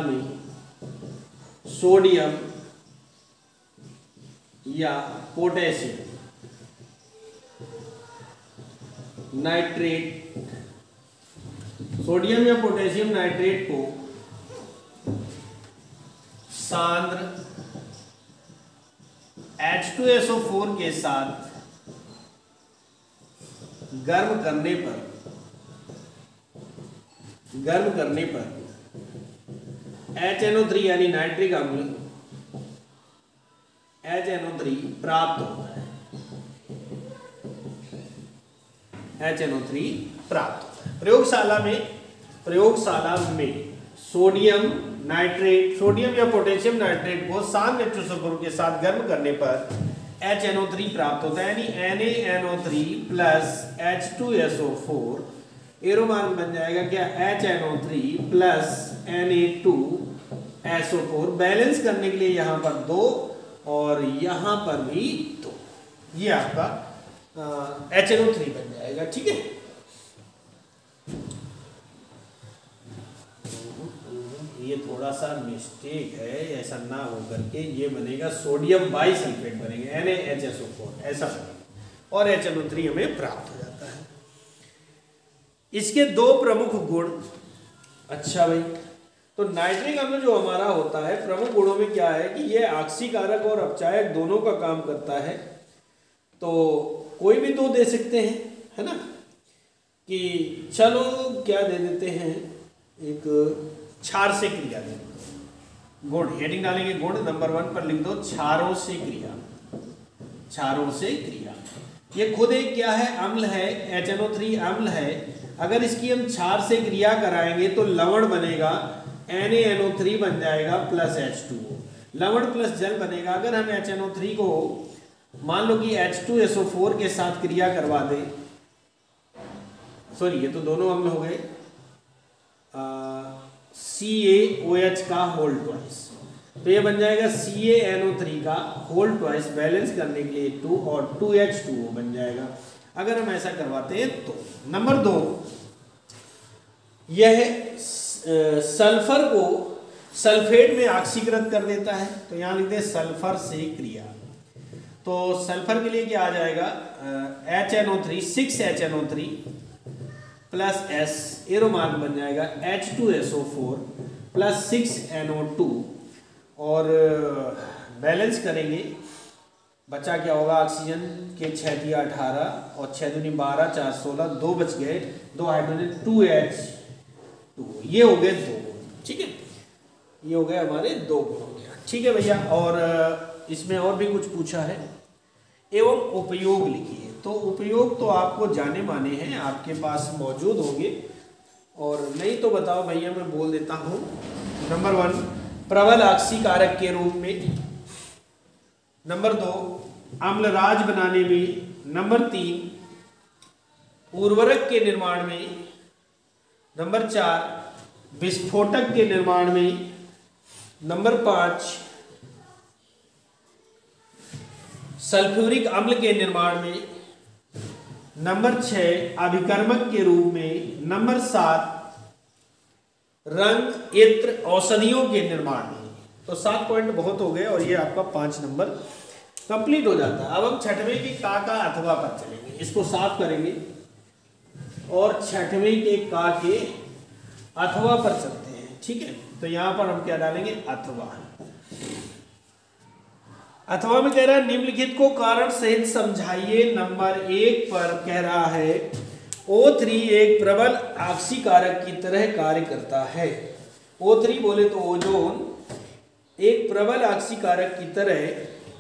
में सोडियम या पोटेशियम नाइट्रेट, सोडियम या पोटेशियम नाइट्रेट को सांद्र H2SO4 के साथ गर्म करने पर HNO3 यानी नाइट्रिक अम्ल HNO3 प्राप्त होता है। HNO3 प्राप्त होता है। प्रयोगशाला में सोडियम या पोटेशियम नाइट्रेट को सांद्र H2SO4 के साथ गर्म करने पर HNO3 प्राप्त होता है, यानी NaNO3 plus H2SO4 arrow mark बन जाएगा क्या HNO3 प्लस Na2SO4। बैलेंस करने के लिए यहाँ पर 2 और यहाँ पर भी 2, ये आपका HNO3 बन जाएगा, ठीक है। ये थोड़ा सा मिस्टेक है, ऐसा ना हो करके ये बनेगा सोडियम बाइसल्फेट बनेगा NaHSO4 ऐसा बनेगा और HNO3 हमें प्राप्त हो जाता है। इसके 2 प्रमुख गुण। अच्छा भाई, तो नाइट्रिक अम्ल जो हमारा होता है प्रमुख गुणों में क्या है कि ये आक्सीकारक और अपचायक दोनों का काम करता है। तो कोई भी 2 दे सकते हैं, है ना, कि चलो क्या दे देते हैं, एक क्षार से क्रिया दे दो। गुण हेडिंग डालेंगे, गुण नंबर 1 पर लिख दो क्षारों से क्रिया। ये खुद एक क्या है, अम्ल है, HNO3 अम्ल है। अगर इसकी हम क्षार से क्रिया कराएंगे तो लवण बनेगा, NaNO3 बन जाएगा प्लस H2O, लवण प्लस जल बनेगा। अगर हम HNO3 को मान लो कि H2SO4 के साथ क्रिया करवा दें, सॉरी ये तो दोनों अम्ल हो गए, CaOH का होल ट्वाइस, तो ये बन जाएगा CaNO3 का होल ट्वाइस, बैलेंस करने के लिए 2 और 2H2O बन जाएगा। अगर हम ऐसा करवाते हैं तो नंबर 2, यह सल्फर को सल्फेट में ऑक्सीकृत कर देता है। तो यहाँ लिखते हैं सल्फर से क्रिया। तो सल्फर के लिए क्या आ जाएगा, HNO3 6HNO3 plus S arrow mark बन जाएगा H2SO4 प्लस 6NO2 और बैलेंस करेंगे, बचा क्या होगा, ऑक्सीजन के 6 दिया 18 और 6 दूनी 12 4 16, 2 बच गए, 2 हाइड्रोजन 2H2, ये हो गए 2 गुण, ठीक है, ये हो गए हमारे 2 गुण हो गया, ठीक है भैया। और इसमें और भी कुछ पूछा है, एवं उपयोग लिखिए। तो उपयोग तो आपको जाने माने हैं, आपके पास मौजूद होंगे, और नहीं तो बताओ भैया मैं बोल देता हूँ। नंबर 1 प्रबल ऑक्सीकारक के रूप में, नंबर 2 अम्लराज बनाने में, नंबर 3 उर्वरक के निर्माण में, नंबर 4 विस्फोटक के निर्माण में, नंबर 5 सल्फ्यूरिक अम्ल के निर्माण में, नंबर 6 अभिकर्मक के रूप में, नंबर 7 रंग इत्र औषधियों के निर्माण में। तो 7 पॉइंट बहुत हो गए और ये आपका 5 नंबर कंप्लीट हो जाता है। अब हम 6वें की का अथवा पर चलेंगे, इसको साफ करेंगे और छठवें के का के अथवा पर चलते हैं। ठीक है, तो यहां पर हम क्या डालेंगे, अथवा। अथवा में कह रहा है निम्नलिखित को कारण सहित समझाइए। नंबर 1 पर कह रहा है O3 एक प्रबल आक्सीकारक की तरह कार्य करता है। O3 बोले तो ओजोन एक प्रबल आक्सीकारक की तरह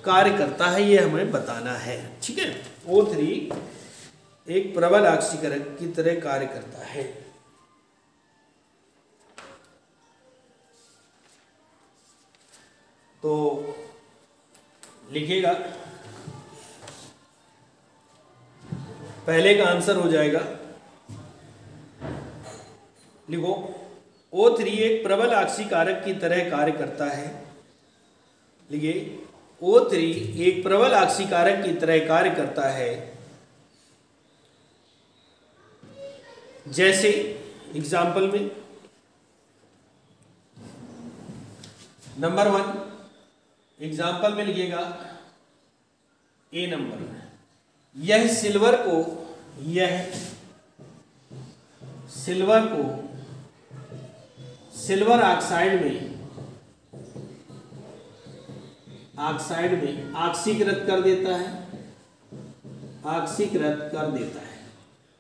कार्य करता है, ये हमें बताना है। ठीक है, O3 एक प्रबल आक्सीकारक की तरह कार्य करता है। तो लिखिएगा, पहले का आंसर हो जाएगा, लिखो O3 एक प्रबल आक्सीकारक की तरह कार्य करता है। लिखिए O3 एक प्रबल आक्सीकारक की तरह कार्य करता है। जैसे एग्जाम्पल में नंबर 1 एग्जाम्पल में लिखिएगा ए नंबर में, यह सिल्वर सिल्वर ऑक्साइड में ऑक्सीकृत कर देता है।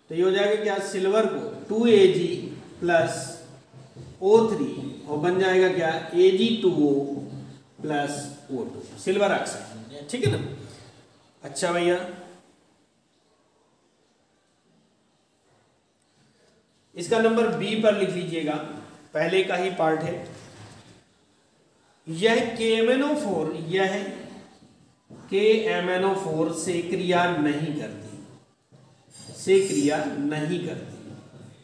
तो ये हो जाएगा क्या, सिल्वर को 2Ag प्लस O3 और बन जाएगा क्या, Ag2O plus O2, silver oxide. ठीक है ना। अच्छा भैया, इसका नंबर बी पर लिख लीजिएगा, पहले का ही पार्ट है। यह KMnO4 से क्रिया नहीं करती।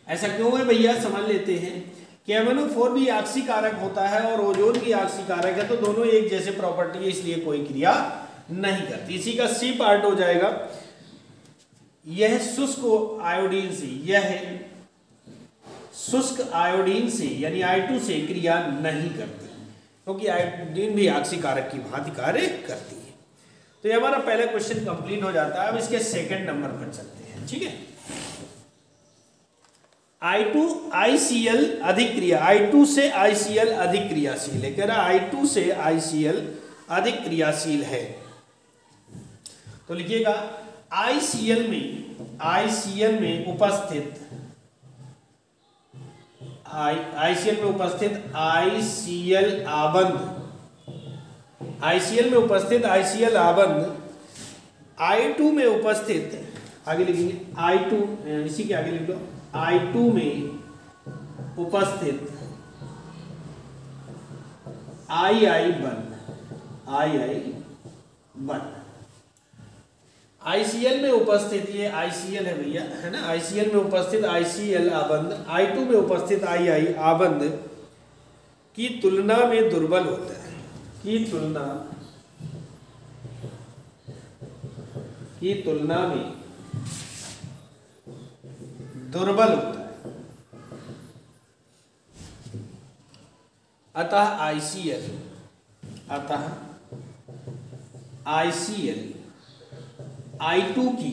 ऐसा क्यों है भैया, समझ लेते हैं। KMnO4 भी ऑक्सीकारक होता है और ओजोन भी ऑक्सीकारक है, तो दोनों एक जैसे प्रॉपर्टी है, इसलिए कोई क्रिया नहीं करती। इसी का सी पार्ट हो जाएगा, यह शुष्क आयोडीन से यानी I2 से क्रिया नहीं करती, क्योंकि आयोडीन भी ऑक्सीकारक की भांति कार्य करती है। तो ये हमारा पहला क्वेश्चन कंप्लीट हो जाता है। अब इसके सेकंड नंबर पर चलते हैं। ठीक है, I2ICl अधिक क्रिया, I2 से ICl अधिक क्रियाशील है। कह रहा I2 से ICl अधिक क्रियाशील है। तो लिखिएगा ICl में उपस्थित ICl में उपस्थित ICl आबंध I2 में उपस्थित, आगे लिखेंगे I2, इसी के आगे लिख लो, I2 में उपस्थित II बंध ICl में उपस्थित, ये ICl है भैया, है ना। ICl में उपस्थित ICl आबंध I2 में उपस्थित II आबंध की तुलना में दुर्बल होता है, की तुलना में दुर्बल होता है। अतः ICl I2 की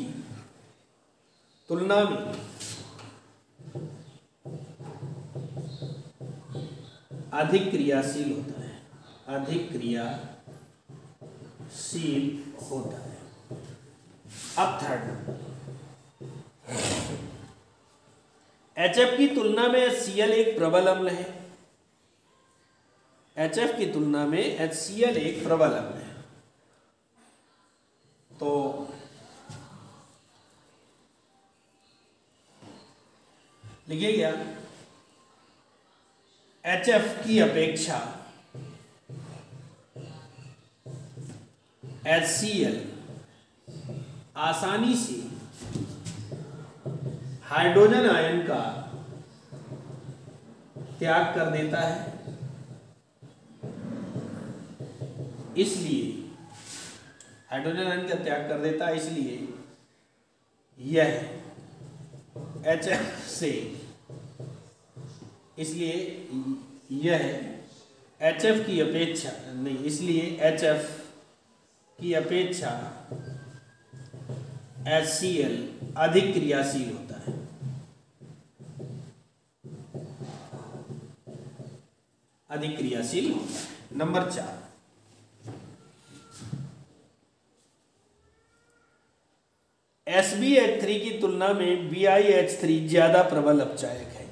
तुलना में अधिक क्रियाशील होता है। अब थर्ड, HF की तुलना में HCl एक प्रबल अम्ल है। HF की तुलना में HCl एक प्रबल अम्ल है। तो लिखिए क्या, HF की अपेक्षा HCl आसानी से हाइड्रोजन आयन का त्याग कर देता है, इसलिए हाइड्रोजन आयन का त्याग कर देता है, इसलिए यह HF से, इसलिए यह HF की अपेक्षा नहीं, इसलिए HF की अपेक्षा HCl अधिक क्रियाशील होता है। अधिक क्रियाशील होता है। नंबर 4, SbH3 की तुलना में BiH3 ज्यादा प्रबल अपचायक है।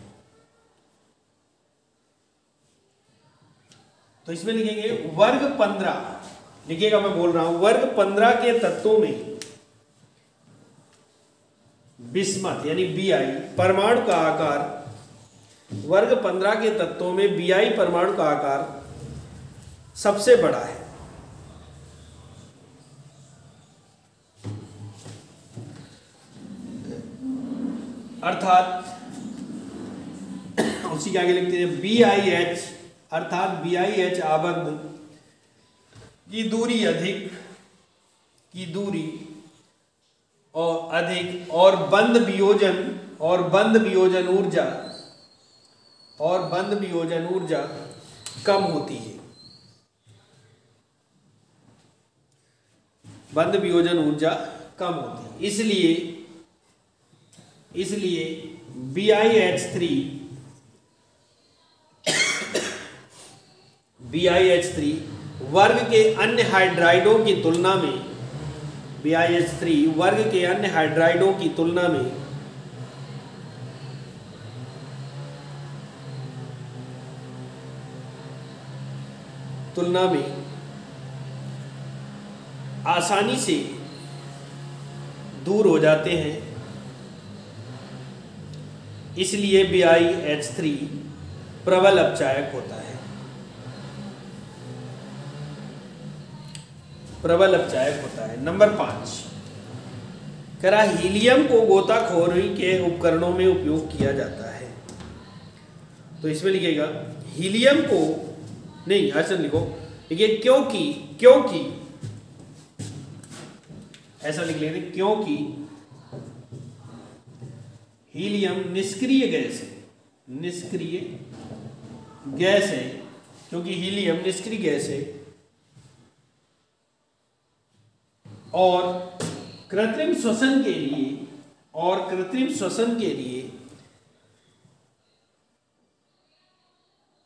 तो इसमें लिखेंगे वर्ग 15, लिखिएगा, मैं बोल रहा हूं, वर्ग 15 के तत्वों में बिस्मथ यानी Bi परमाणु का आकार, वर्ग 15 के तत्वों में Bi परमाणु का आकार सबसे बड़ा है। अर्थात उसी के आगे लिखते हैं BiH, अर्थात BiH आबंध की दूरी अधिक, की दूरी और अधिक, और बंध वियोजन, और बंध वियोजन ऊर्जा, और बंध वियोजन ऊर्जा कम होती है। बंध वियोजन ऊर्जा कम होती है, इसलिए BiH3 वर्ग के अन्य हाइड्राइडों की तुलना में, BiH3 वर्ग के अन्य हाइड्राइडों की तुलना में आसानी से दूर हो जाते हैं, इसलिए BiH3 प्रबल अपचायक होता है, प्रबल अपचायक होता है। नंबर 5, कह रहा हीलियम को गोताखोरी के उपकरणों में उपयोग किया जाता है। तो इसमें लिखेगा हीलियम को, नहीं ऐसा लिखो, देखिए क्योंकि ऐसा लिख लेंगे, क्योंकि हीलियम निष्क्रिय गैस है, निष्क्रिय गैस है, क्योंकि हीलियम निष्क्रिय गैस है और कृत्रिम श्वसन के लिए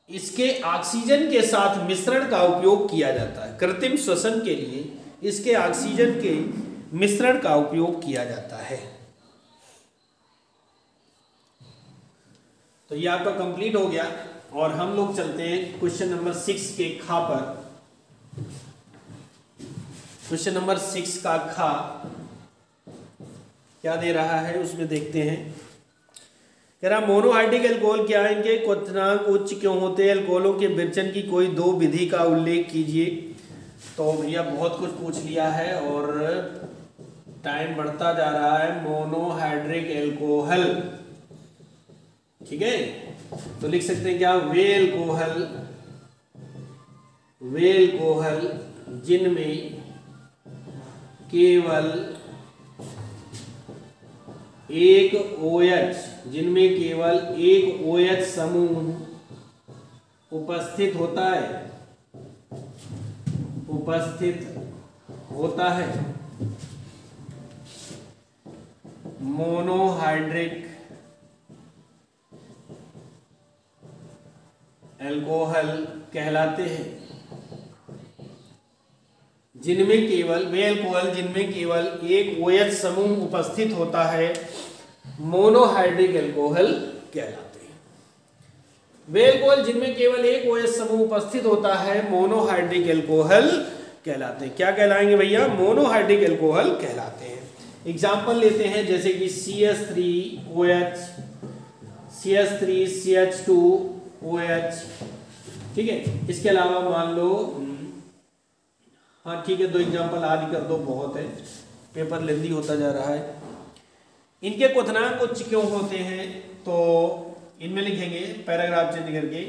इसके ऑक्सीजन के साथ मिश्रण का उपयोग किया जाता है। कृत्रिम श्वसन के लिए इसके ऑक्सीजन के मिश्रण का उपयोग किया जाता है। तो ये आपका कंप्लीट हो गया और हम लोग चलते हैं क्वेश्चन नंबर 6 के खा पर। क्वेश्चन नंबर 6 का खा क्या दे रहा है उसमें देखते हैं। कह रहा मोनोहाइड्रिक अल्कोहल क्या है, इनके क्वथनांक उच्च क्यों होते हैं, अल्कोहलों के विरचन की कोई 2 विधि का उल्लेख कीजिए। तो भैया बहुत कुछ पूछ लिया है और टाइम बढ़ता जा रहा है। मोनोहाइड्रिक अल्कोहल, ठीक है, तो लिख सकते हैं क्या, वे अल्कोहल जिनमें केवल एक OH, समूह उपस्थित होता है, मोनोहाइड्रिक अल्कोहल कहलाते हैं। वे अल्कोहल जिनमें केवल एक OH समूह उपस्थित होता है, मोनोहाइड्रिक अल्कोहल कहलाते हैं। वे अल्कोहल जिनमें केवल एक OH समूह उपस्थित होता है, मोनोहाइड्रिक अल्कोहल कहलाते हैं। क्या कहलाएंगे भैया, मोनोहाइड्रिक अल्कोहल कहलाते हैं। एग्जाम्पल लेते हैं जैसे कि CH3OH, CH3CH2OH, ठीक है। इसके अलावा मान लो, हाँ ठीक है, 2 एग्जाम्पल आदि कर दो, बहुत है, पेपर लेंदी होता जा रहा है। इनके क्वथनांक उच्च क्यों होते हैं, तो इनमें लिखेंगे पैराग्राफ चेंज करके,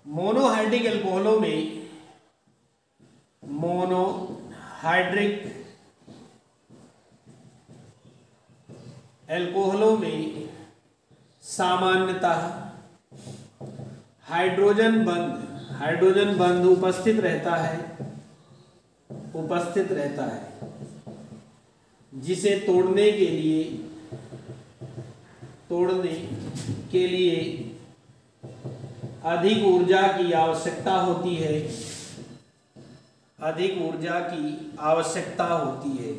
मोनोहाइड्रिक अल्कोहलों में सामान्यतः हाइड्रोजन बंध उपस्थित रहता है, जिसे तोड़ने के लिए अधिक ऊर्जा की आवश्यकता होती है, अधिक ऊर्जा की आवश्यकता होती है,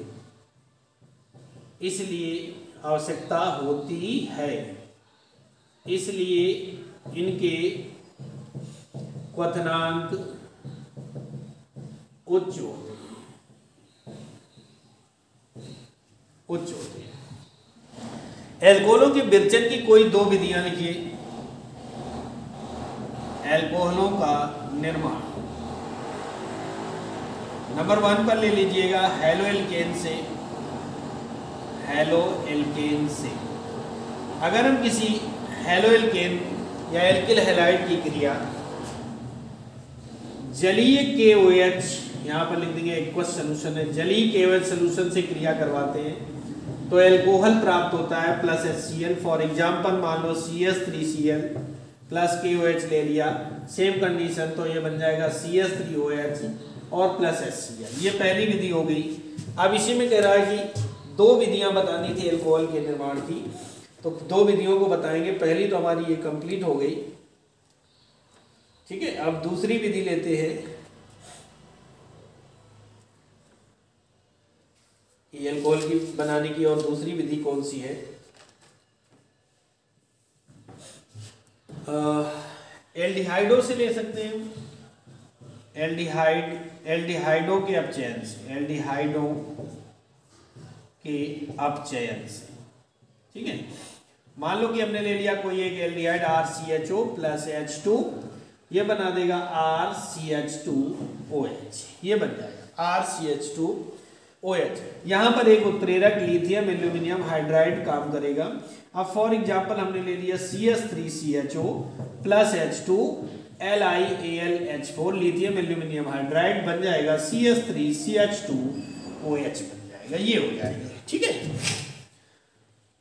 इसलिए आवश्यकता होती है, इसलिए इनके क्वथनांक उच्च होते हैं, उच्च होते हैं। एल्कोहलों के विरचन की कोई दो विधियां लिखिए। एल्कोहलों का निर्माण नंबर 1 पर ले लीजिएगा हेलो एल्केन से, हेलो एल्केन से। अगर हम किसी हेलो एल्केन या एल्किल हैलाइड की क्रिया जलीय KOH, यहाँ पर लिख देंगे एक्वस सॉल्यूशन है, जलीय KOH सॉल्यूशन से क्रिया करवाते हैं तो एल्कोहल प्राप्त होता है प्लस HCl। फॉर एग्जांपल मान लो CH3Cl प्लस KOH ले लिया, सेम कंडीशन तो ये बन जाएगा CH3OH और प्लस HCl। ये पहली विधि हो गई। अब इसी में कह रहा है कि दो विधियां बतानी थी एल्कोहल के निर्माण की, तो दो विधियों को बताएंगे। पहली तो हमारी ये कंप्लीट हो गई, ठीक है। अब दूसरी विधि लेते हैं। ये एल्कोहल की बनाने की और दूसरी विधि कौन सी है? एल्डिहाइडो से ले सकते हैं। एल्डिहाइडो के अपचयन से, एल्डिहाइडो के अपचयन से, ठीक है। मान लो कि हमने ले लिया कोई एक एल्डिहाइड RCHO प्लस H2, ये बना देगा RCH2OH, ये बन जाएगा RCH2OH। यहाँ पर एक उत्प्रेरक लिथियम एल्यूमिनियम हाइड्राइड काम करेगा। अब फॉर एग्जांपल हमने ले लिया CH3CHO plus H2 LiAlH4 lithium aluminium hydride बन जाएगा CH3CH2OH बन जाएगा, ये हो जाएगा, ठीक है।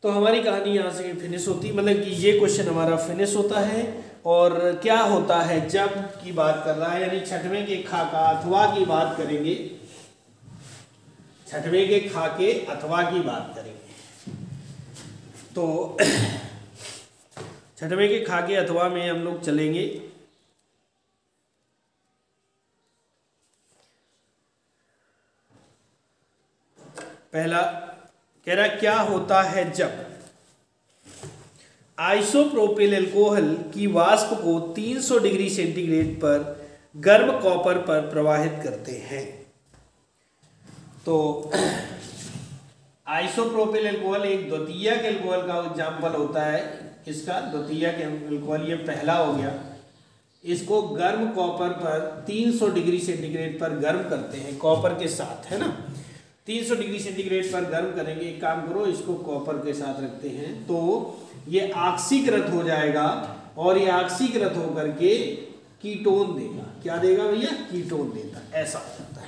तो हमारी कहानी यहाँ से फिनिश होती, मतलब कि ये क्वेश्चन हमारा फिनिश होता है। और क्या होता है जब की बात कर रहा है, यानी छठवें के खा का अथवा की बात करेंगे, छठवें के खा के अथवा की बात करेंगे। तो छठवें के खा के अथवा में हम लोग चलेंगे। पहला कह रहा क्या होता है जब आइसोप्रोपिल अल्कोहल की वाष्प को 300 डिग्री सेंटीग्रेड पर गर्म कॉपर पर प्रवाहित करते हैं। तो आइसोप्रोपिल अल्कोहल एक द्वितीयक अल्कोहल का एग्जाम्पल होता है। इसका द्वितीयक अल्कोहल ये पहला हो गया। इसको गर्म कॉपर पर 300 डिग्री सेंटीग्रेड पर गर्म करते हैं, कॉपर के साथ, है ना। 300 डिग्री सेंटीग्रेड पर गर्म करेंगे। एक काम करो, इसको कॉपर के साथ रखते हैं तो ये ऑक्सीकृत हो जाएगा और ये ऑक्सीकृत होकर के कीटोन देगा। क्या देगा भैया? कीटोन देगा। ऐसा हो जाता है।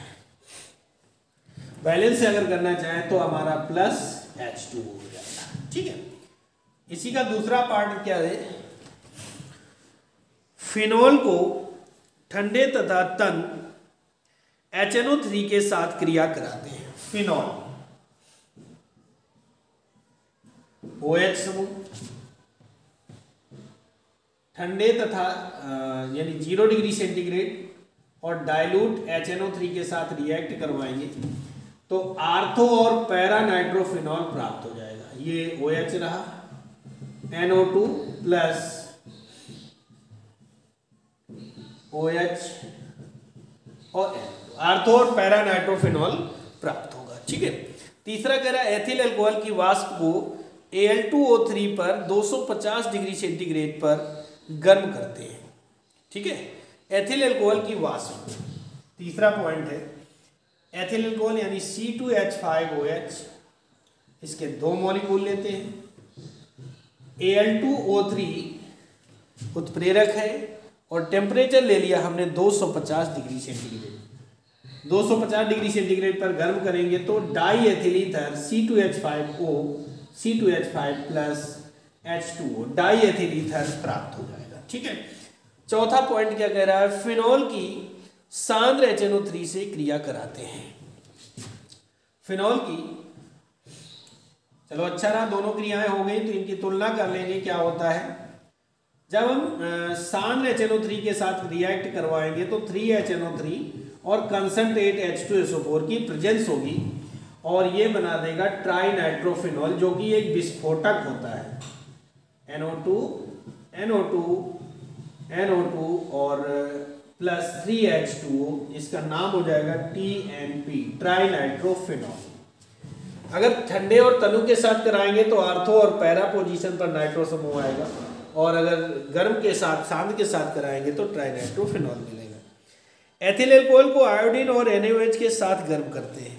बैलेंस से अगर करना चाहें तो हमारा प्लस H2 हो जाएगा, ठीक है। इसी का दूसरा पार्ट क्या है? फिनॉल को ठंडे तथा तन HNO3 के साथ क्रिया कराते हैं। फिनॉल OH समूह ठंडे तथा यानी 0 डिग्री सेंटीग्रेड और डाइल्यूट HNO3 के साथ रिएक्ट करवाएंगे तो आर्थो और पैरा नाइट्रोफिनॉल प्राप्त हो जाएगा। ये OH रहा, NO2 प्लस OH और आर्थो और पैरा नाइट्रोफिनॉल प्राप्त होगा, ठीक है। तीसरा कह रहा है एथिल अल्कोहल की वाष्प को Al2O3 पर 250 डिग्री सेंटीग्रेड पर गर्म करते हैं, ठीक है। एथिल अल्कोहल की वाष्प, तीसरा पॉइंट है एथिल अल्कोहल यानी C2H5OH, इसके दो मॉलिक्यूल लेते हैं। Al2O3 उत्प्रेरक है और टेम्परेचर ले लिया हमने 250 डिग्री सेंटीग्रेड। 250 डिग्री सेंटीग्रेड पर गर्म करेंगे तो die ethyl ether C2H5O C2H5 plus H2O die ethyl ether प्राप्त हो जाएगा, ठीक है। चौथा पॉइंट क्या कह रहा है? फिनॉल की सांद्र HNO3 से क्रिया कराते हैं। फिनॉल की, चलो अच्छा रहा, दोनों क्रियाएं हो गई तो इनकी तुलना कर लेंगे क्या होता है। जब हम सान HNO3 के साथ रिएक्ट करवाएंगे तो 3HNO3 और कंसंट्रेट H2SO4 की प्रेजेंस होगी और ये बना देगा ट्राई नाइट्रोफिनॉल, जो कि एक विस्फोटक होता है। NO2 और प्लस 3H2O, इसका नाम हो जाएगा TNP, ट्राई नाइट्रोफिनॉल। अगर ठंडे और तनु के साथ कराएंगे तो आर्थो और पैरा पोजीशन पर नाइट्रो समूह आएगा, और अगर गर्म के साथ सांद के साथ कराएंगे तो ट्राई नाइट्रोफिनॉल मिलेगा। एथिल अल्कोहल को आयोडीन और NaOH के साथ गर्म करते हैं।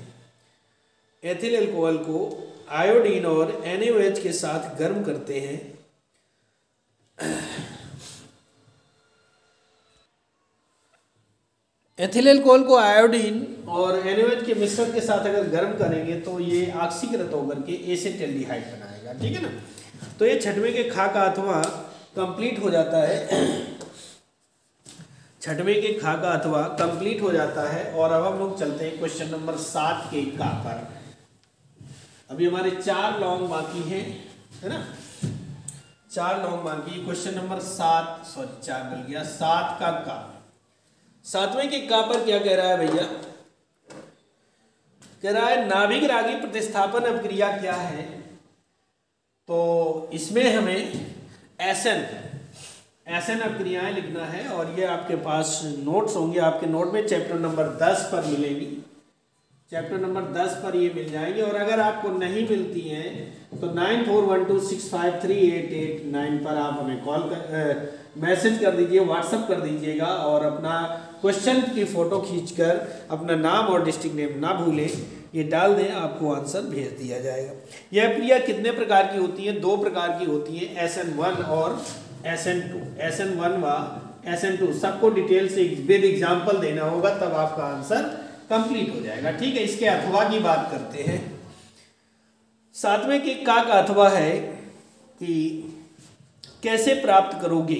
एथिल अल्कोहल को आयोडीन और NaOH के साथ गर्म करते हैं। एथिल अल्कोहल को आयोडीन और NaOH के मिश्रण के साथ अगर गर्म करेंगे तो ये ऑक्सीकृत होकर के एसेटल्डिहाइड बनाएगा, ठीक है ना। तो ये छठवें के खा का अथवा कंप्लीट हो जाता है। छठवें के खा का अथवा कंप्लीट हो जाता है। और अब हम लोग चलते हैं क्वेश्चन नंबर 7 के का पर। अभी हमारे 4 लॉन्ग बाकी हैं, है ना, 4 लॉन्ग बाकी। क्वेश्चन नंबर 4 मिल गया, 7 का। 7वें के का पर क्या कह रहा है भैया? कह रहा है नाभिक रागी प्रतिस्थापन अभिक्रिया क्या है। तो इसमें हमें एसएन अभिक्रियाएं लिखना है, और ये आपके पास नोट्स होंगे। आपके नोट में चैप्टर नंबर 10 पर मिलेंगी, चैप्टर नंबर 10 पर ये मिल जाएंगे। और अगर आपको नहीं मिलती हैं तो 9412653889 पर आप हमें कॉल कर मैसेज कर दीजिए, व्हाट्सअप कर दीजिएगा, और अपना क्वेश्चन की फ़ोटो खींचकर अपना नाम और डिस्ट्रिक्ट नेम ना भूलें, ये डाल दें, आपको आंसर भेज दिया जाएगा। यह अभिक्रिया कितने प्रकार की होती है? 2 प्रकार की होती है, SN1 और SN2। SN1 व SN2 सबको डिटेल से विद एग्जाम्पल देना होगा, तब आपका आंसर कंप्लीट हो जाएगा, ठीक है। इसके अथवा की बात करते हैं। 7वें के का अथवा है कि कैसे प्राप्त करोगे,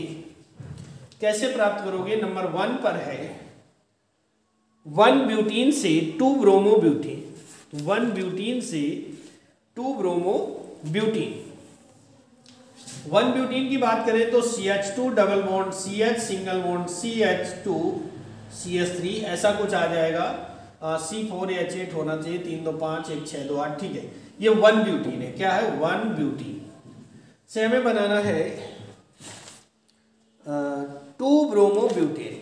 कैसे प्राप्त करोगे। नंबर 1 पर है 1 ब्यूटीन से 2 ब्रोमोब्यूटीन, 1 ब्यूटीन से 2 ब्रोमोब्यूटीन। 1 ब्यूटीन की बात करें तो CH2 double bond CH single bond CH2 CH3 ऐसा कुछ आ जाएगा। C4H8 होना चाहिए, 3 2 5 1 6 2 8, ठीक है। ये 1 ब्यूटीन है। क्या है? 1 ब्यूटीन से हमें बनाना है 2 ब्रोमोब्यूटेन।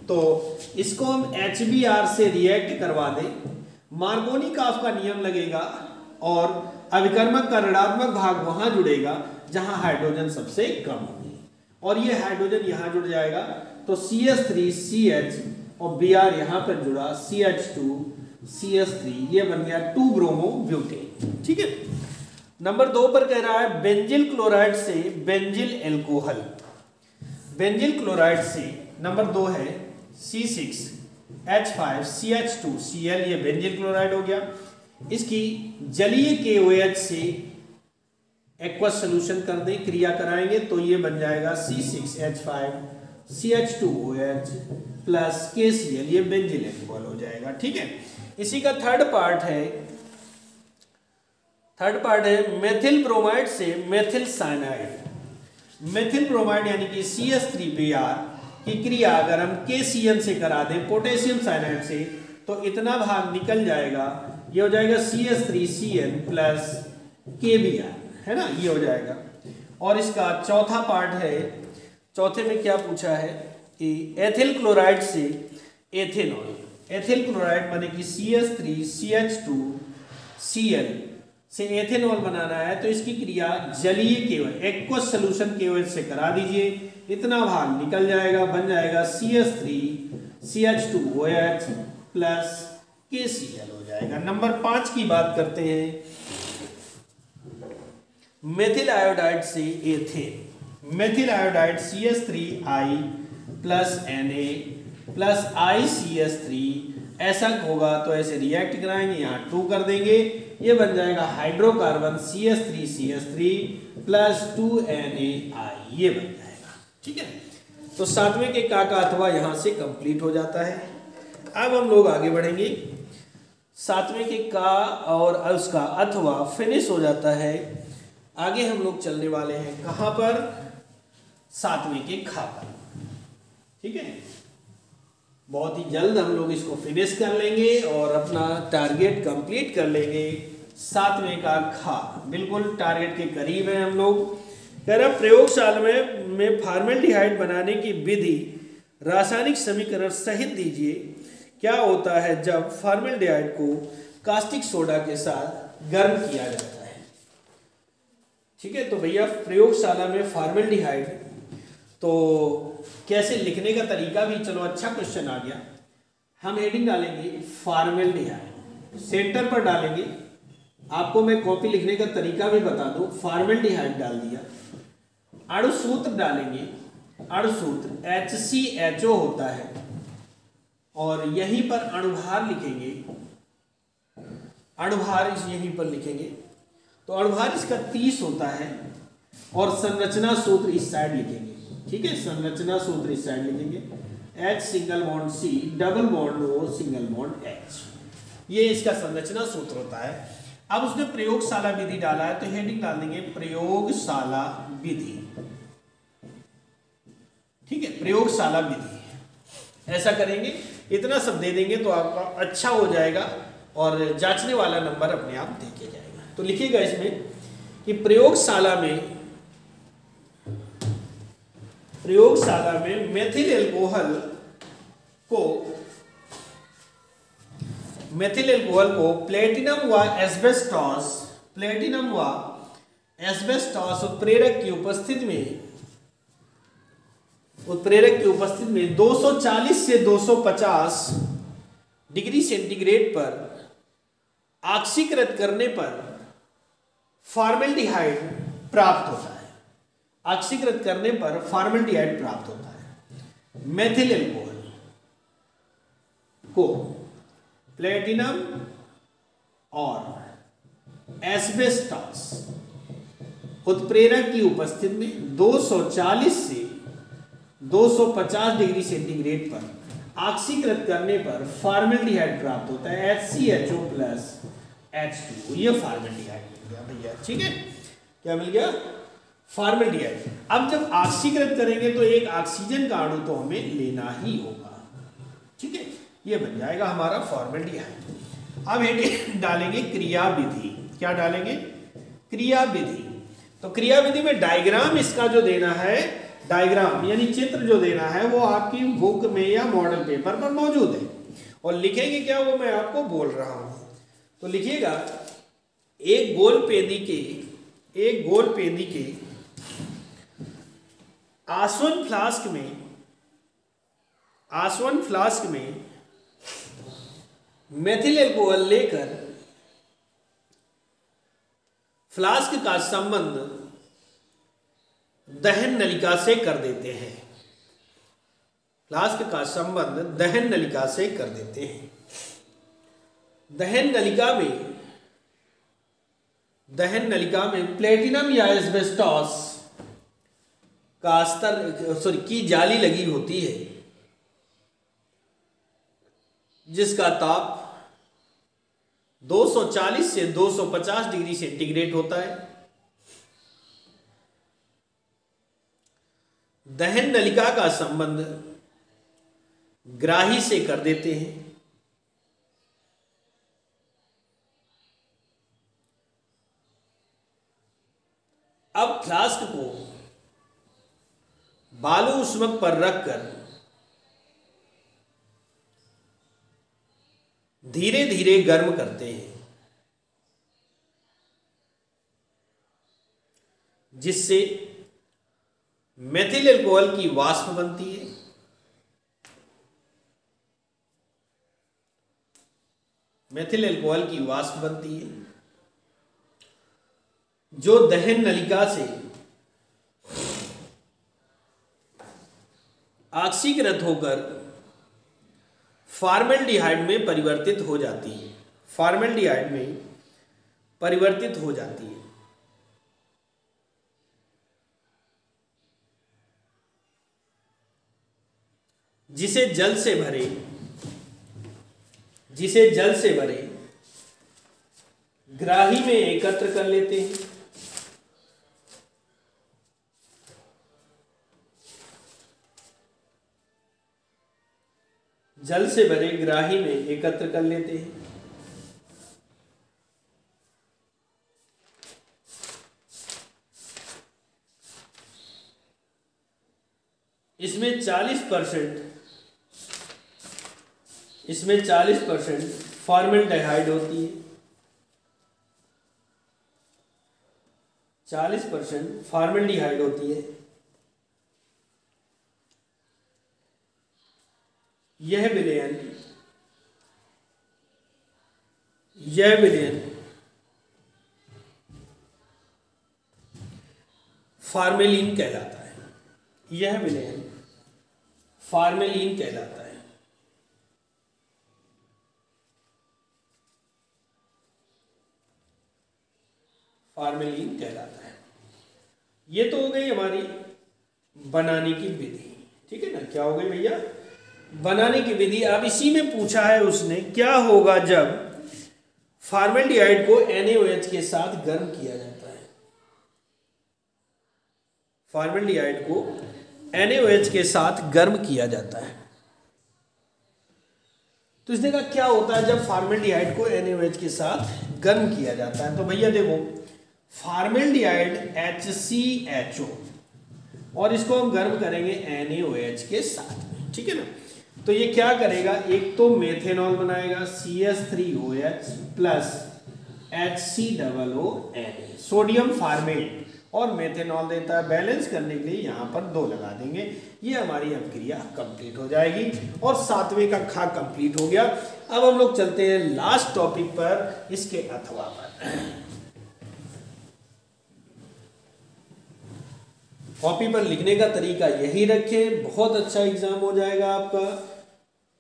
तो इसको हम HBr से रिएक्ट करवा दें, मार्कोनी-काफ का नियम लगेगा और अभिकर्मक का ऋणात्मक भाग वहां जुड़ेगा जहां हाइड्रोजन सबसे कम होगी, और ये हाइड्रोजन यहां जुड़ जाएगा। तो CH3CH और Br यहां पर जुड़ा CH2 CH3, ये बन गया 2 ब्रोमोब्यूटेन, ठीक है। नंबर 2 पर कह रहा है बेंजिल क्लोराइड से बेंजिल एल्कोहल। बेंजिल क्लोराइड से नंबर 2 है C6H5CH2Cl, ये बेंजिल क्लोराइड हो गया। इसकी जलीय KOH से एक्वस सोल्यूशन कर दें, क्रिया कराएंगे तो ये बन जाएगा C6H5CH2OH प्लस KCl, ये बेंजिल एल्कोहल हो जाएगा, ठीक है। इसी का थर्ड पार्ट है मेथिल ब्रोमाइड से मेथिल साइनाइड। मेथिल ब्रोमाइड यानी कि CH3Br की क्रिया अगर हम KCN से करा दें पोटेशियम साइनाइड से, तो इतना भाग निकल जाएगा, ये हो जाएगा CH3CN प्लस KBr, है ना, ये हो जाएगा। और इसका चौथा पार्ट है, चौथे में क्या पूछा है कि एथिल क्लोराइड से एथेनॉल। एथिल क्लोराइड माने कि CH3CH2Cl से एथेनॉल बनाना है, तो इसकी क्रिया जलीय KOH एक्वस सोल्यूशन KOH से करा दीजिए, इतना भाग निकल जाएगा, बन जाएगा CH3CH2OH प्लस KCl हो जाएगा। नंबर 5 की बात करते हैं, मेथिल आयोडाइड से ethane. Methyl iodide CH3I plus Na plus ICH3 ऐसा होगा, तो ऐसे रिएक्ट कराएंगे, यहाँ 2 कर देंगे, ये बन जाएगा हाइड्रोकार्बन CH3CH3 प्लस 2NaI, ये बन जाएगा, ठीक है। तो 7वें के का अथवा यहाँ से कंप्लीट हो जाता है। अब हम लोग आगे बढ़ेंगे। 7वें के का और उसका अथवा फिनिश हो जाता है। आगे हम लोग चलने वाले हैं कहाँ पर? 7वें के खा पर। ठीक है, बहुत ही जल्द हम लोग इसको फिनिश कर लेंगे और अपना टारगेट कंप्लीट कर लेंगे। 7वें का खा बिल्कुल टारगेट के करीब है हम लोग। कह रहा प्रयोगशाला में फॉर्मेल्डिहाइड बनाने की विधि रासायनिक समीकरण सहित दीजिए। क्या होता है जब फॉर्मेल्डिहाइड को कास्टिक सोडा के साथ गर्म किया जाता है। ठीक है, तो भैया प्रयोगशाला में फॉर्मेल्डिहाइड, तो कैसे लिखने का तरीका भी, चलो अच्छा क्वेश्चन आ गया। हम हेडिंग डालेंगे फॉर्मेल्डिहाइड, सेंटर पर डालेंगे। आपको मैं कॉपी लिखने का तरीका भी बता दूं, फॉर्मेल्डिहाइड डाल दिया। अणुसूत्र डालेंगे, अणुसूत्र HCHO होता है और यहीं पर अणुभार लिखेंगे, अणुभार यहीं पर लिखेंगे। तो अणुभार इसका 30 होता है और संरचना सूत्र इस साइड लिखेंगे। ठीक है, संरचना सूत्र इस साइड लिखेंगे, H single bond C double bond O single bond H, ये इसका संरचना सूत्र होता है। अब उसने प्रयोगशाला विधि डाला है तो हेडिंग डाल देंगे प्रयोगशाला विधि। ठीक है, प्रयोगशाला विधि ऐसा करेंगे, इतना सब दे देंगे तो आपका अच्छा हो जाएगा और जांचने वाला नंबर अपने आप देके जाएगा। तो लिखिएगा इसमें कि प्रयोगशाला में मेथिल एल्कोहल को प्लेटिनम व एस्बेस्टॉस उत्प्रेरक की उपस्थिति में 240 से 250 डिग्री सेंटीग्रेड पर ऑक्सीकृत करने पर फॉर्मेल्डिहाइड प्राप्त होता है। ऑक्सीकृत करने पर फॉर्मेल्डिहाइड प्राप्त होता है। मेथिल एल्कोहल को प्लेटिनम और एस्बेस्टॉस उत्प्रेरक की उपस्थिति में 240 से 250 डिग्री सेंटीग्रेड पर ऑक्सीकृत करने पर फॉर्मेल्डिहाइड प्राप्त होता है, HCHO प्लस H2। ये फॉर्मेल्डिहाइड मिल गया भैया। ठीक है, क्या मिल गया? फॉर्मेल्डिहाइड। अब जब ऑक्सीकृत करेंगे तो एक ऑक्सीजन का अणु तो हमें लेना ही होगा। ठीक है, ये बन जाएगा हमारा फॉर्मेल्डिहाइड। अब हेडिंग डालेंगे क्रिया विधि। क्या डालेंगे? क्रिया विधि। तो क्रिया विधि में डायग्राम इसका जो देना है, डायग्राम यानी चित्र जो देना है वो आपकी बुक में या मॉडल पेपर पर मौजूद है। और लिखेंगे क्या, वो मैं आपको बोल रहा हूं। तो लिखिएगा एक गोल पेंदी के आसवन फ्लास्क में मेथिल एल्कोहल लेकर फ्लास्क का संबंध दहन नलिका से कर देते हैं। फ्लास्क का संबंध दहन नलिका से कर देते हैं। दहन नलिका में प्लेटिनम या एस्बेस्टॉस का स्तर की जाली लगी होती है, जिसका ताप 240 से 250 डिग्री सेंटीग्रेड होता है। दहन नलिका का संबंध ग्राही से कर देते हैं। अब फ्लास्क को बालू उष्मक पर रखकर धीरे धीरे गर्म करते हैं, जिससे मेथिल एल्कोहल की वाष्प बनती है। मेथिल एल्कोहल की वाष्प बनती है जो दहन नलिका से ऑक्सीकृत होकर फॉर्मेल्डिहाइड में परिवर्तित हो जाती है। फॉर्मेल्डिहाइड में परिवर्तित हो जाती है। जिसे जल से भरे ग्राही में एकत्र कर लेते हैं। जल से भरे ग्राही में एकत्र कर लेते हैं। इसमें 40% फॉर्मेल्डिहाइड होती है। 40% फॉर्मेल्डिहाइड होती है। यह विलयन फार्मेलिन कहलाता है। यह विलयन फार्मेलिन कहलाता है। फार्मेलिन कहलाता है। ये तो हो गई हमारी बनाने की विधि, ठीक है ना। क्या हो गई भैया? बनाने की विधि। अब इसी में पूछा है उसने, क्या होगा जब फॉर्मेल्डिहाइड को NaOH के साथ गर्म किया जाता है। फॉर्मेल्डिहाइड को NaOH के साथ गर्म किया जाता है। तो इसने कहा क्या होता है जब फॉर्मेल्डिहाइड को NaOH के साथ गर्म किया जाता है। तो भैया देखो, फॉर्मेल्डिहाइड HCHO और इसको हम गर्म करेंगे NaOH के साथ में, ठीक है ना। तो ये क्या करेगा, एक तो मेथेनॉल बनाएगा CH3OH plus HCOONA, sodium format, और मेथेनॉल देता है। बैलेंस करने के लिए यहाँ पर 2 लगा देंगे। ये हमारी अभिक्रिया कंप्लीट हो जाएगी और 7वें का खा कंप्लीट हो गया। अब हम लोग चलते हैं लास्ट टॉपिक पर, इसके अथवा पर। कॉपी पर लिखने का तरीका यही रखें, बहुत अच्छा एग्जाम हो जाएगा आपका।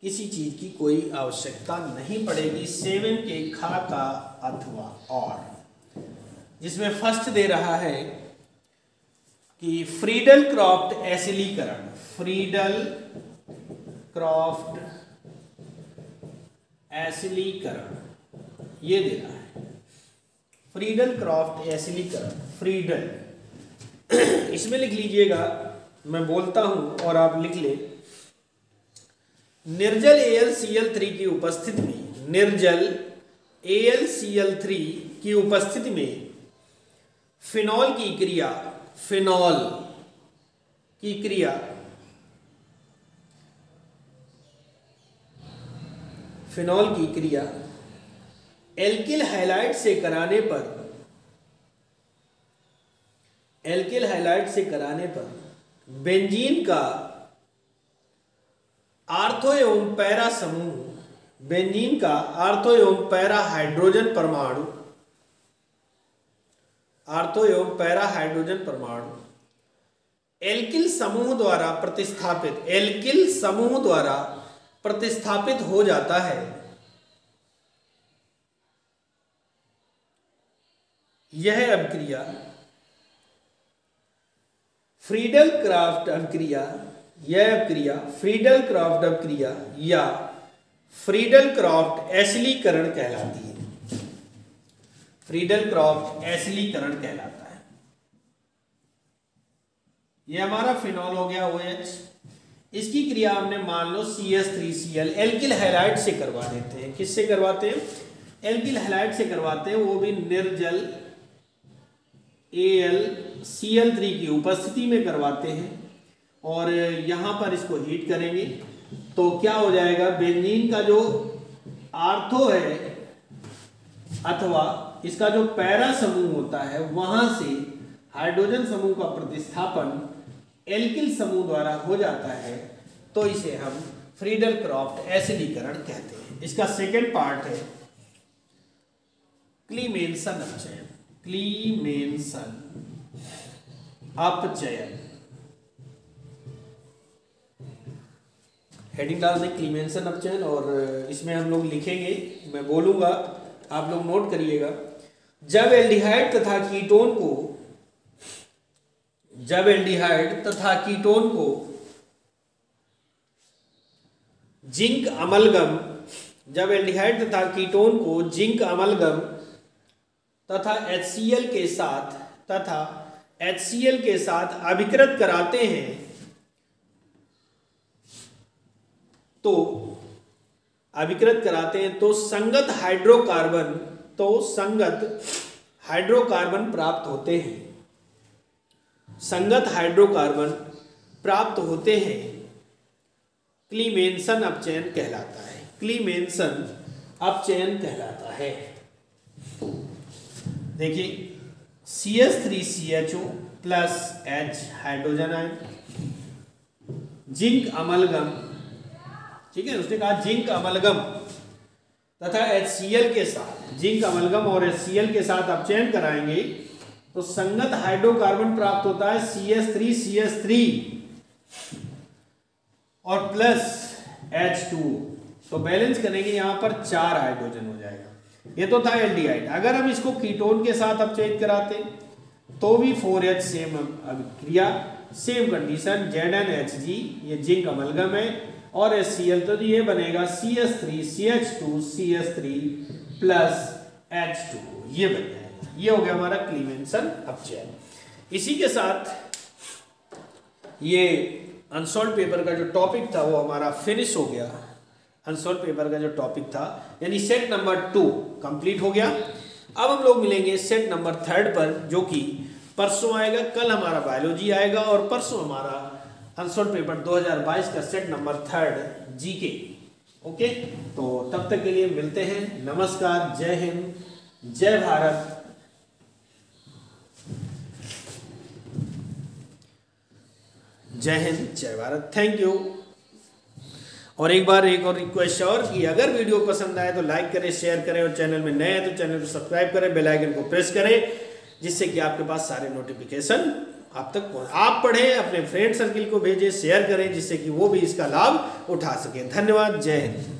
किसी चीज की कोई आवश्यकता नहीं पड़ेगी। 7 के खा का अथवा और, जिसमें फर्स्ट दे रहा है कि फ्रीडल क्रॉफ्ट एसिलीकरण, फ्रीडल क्रॉफ्ट एसिलीकरण, ये दे रहा है फ्रीडल क्रॉफ्ट एसिलीकरण, फ्रीडल। इसमें लिख लीजिएगा, मैं बोलता हूं और आप लिख ले। निर्जल AlCl3 की उपस्थिति में, निर्जल AlCl3 की उपस्थिति में फिनॉल की क्रिया, फिनॉल की क्रिया फिनॉल की क्रिया एल्किल हैलाइड से कराने पर, एल्किल हाइलाइट से कराने पर बेंजीन का आर्थो एवं पैरा समूह, बेंजीन का आर्थो एवं पैरा हाइड्रोजन परमाणु, आर्थो एवं पैरा हाइड्रोजन परमाणु एल्किल समूह द्वारा प्रतिस्थापित, एल्किल समूह द्वारा प्रतिस्थापित हो जाता है। यह अभिक्रिया फ्रीडल क्राफ्ट अभिक्रिया, यह अभिक्रिया फ्रीडल क्राफ्ट अभिक्रिया या फ्रीडल क्राफ्ट एसिलीकरण कहलाती है। फ्रीडल क्राफ्ट एसिलीकरण कहलाता है। यह हमारा फिनॉल हो गया OH। इसकी क्रिया हमने मान लो CH3Cl एल्किल हैलाइड से करवा देते हैं। किससे करवाते हैं? एल्किल हैलाइड से करवाते हैं, वो भी निर्जल AlCl3 की उपस्थिति में करवाते हैं। और यहां पर इसको हीट करेंगे तो क्या हो जाएगा, बेंजीन का जो आर्थो है अथवा इसका जो पैरा समूह होता है वहां से हाइड्रोजन समूह का प्रतिस्थापन एल्किल समूह द्वारा हो जाता है, तो इसे हम फ्रीडल क्राफ्ट एसिडीकरण कहते हैं। इसका सेकेंड पार्ट है क्लीमेंसन अपचयन, क्लीमेंसन अपचयन। हेडिंग डाल दें क्लीमेंसन अपचयन और इसमें हम लोग लिखेंगे, मैं बोलूंगा आप लोग नोट करिएगा। जब एल्डिहाइड तथा कीटोन को, जब एल्डिहाइड तथा कीटोन को जिंक अमलगम, जब एल्डिहाइड तथा कीटोन को जिंक अमलगम तथा HCl के साथ अभिकृत कराते हैं तो अभिकृत कराते हैं तो संगत हाइड्रोकार्बन प्राप्त होते हैं। संगत हाइड्रोकार्बन प्राप्त होते हैं। क्लीमेंसन अपचयन कहलाता है। क्लीमेंसन अपचयन कहलाता है। देखिए CH3CHO plus H hydrogen ion, zinc amalgam, ठीक है, उसने कहा जिंक अमलगम तथा HCl के साथ, जिंक अमलगम और HCl के साथ अपचयन कराएंगे तो संगत हाइड्रोकार्बन प्राप्त होता है CH3CH3 और प्लस H2। तो बैलेंस करेंगे यहां पर 4 हाइड्रोजन हो जाएगा। ये तो था एल्डिहाइड। अगर हम इसको कीटोन के साथ अपचयित कराते तो भी 4H सेम अभिक्रिया, सेम कंडीशन, ZnHG ये जिंक अमलगम है और HCl तो ये बनेगा CH3CH2CH3 प्लस H2, ये बन जाएगा। ये हो गया हमारा क्लीमेंसन अपचयन। इसी के साथ ये अनसॉल्व्ड पेपर का जो टॉपिक था वो हमारा फिनिश हो गया। अनसॉल्व्ड पेपर का जो टॉपिक था यानी सेट नंबर 2 कंप्लीट हो गया। अब हम लोग मिलेंगे सेट नंबर 3 पर, जो कि परसों आएगा। कल हमारा बायोलॉजी आएगा और परसों हमारा अनसॉल्व्ड पेपर 2022 का सेट नंबर 3 जीके। ओके, तो तब तक के लिए मिलते हैं। नमस्कार, जय हिंद, जय भारत। जय हिंद, जय भारत। Thank you. और एक और रिक्वेस्ट और कि अगर वीडियो पसंद आए तो लाइक करें, शेयर करें और चैनल में नए हैं तो चैनल को सब्सक्राइब करें, बेल आइकन को प्रेस करें, जिससे कि आपके पास सारे नोटिफिकेशन आप तक पहुंचे। आप पढ़ें, अपने फ्रेंड सर्किल को भेजें, शेयर करें, जिससे कि वो भी इसका लाभ उठा सकें। धन्यवाद, जय हिंद।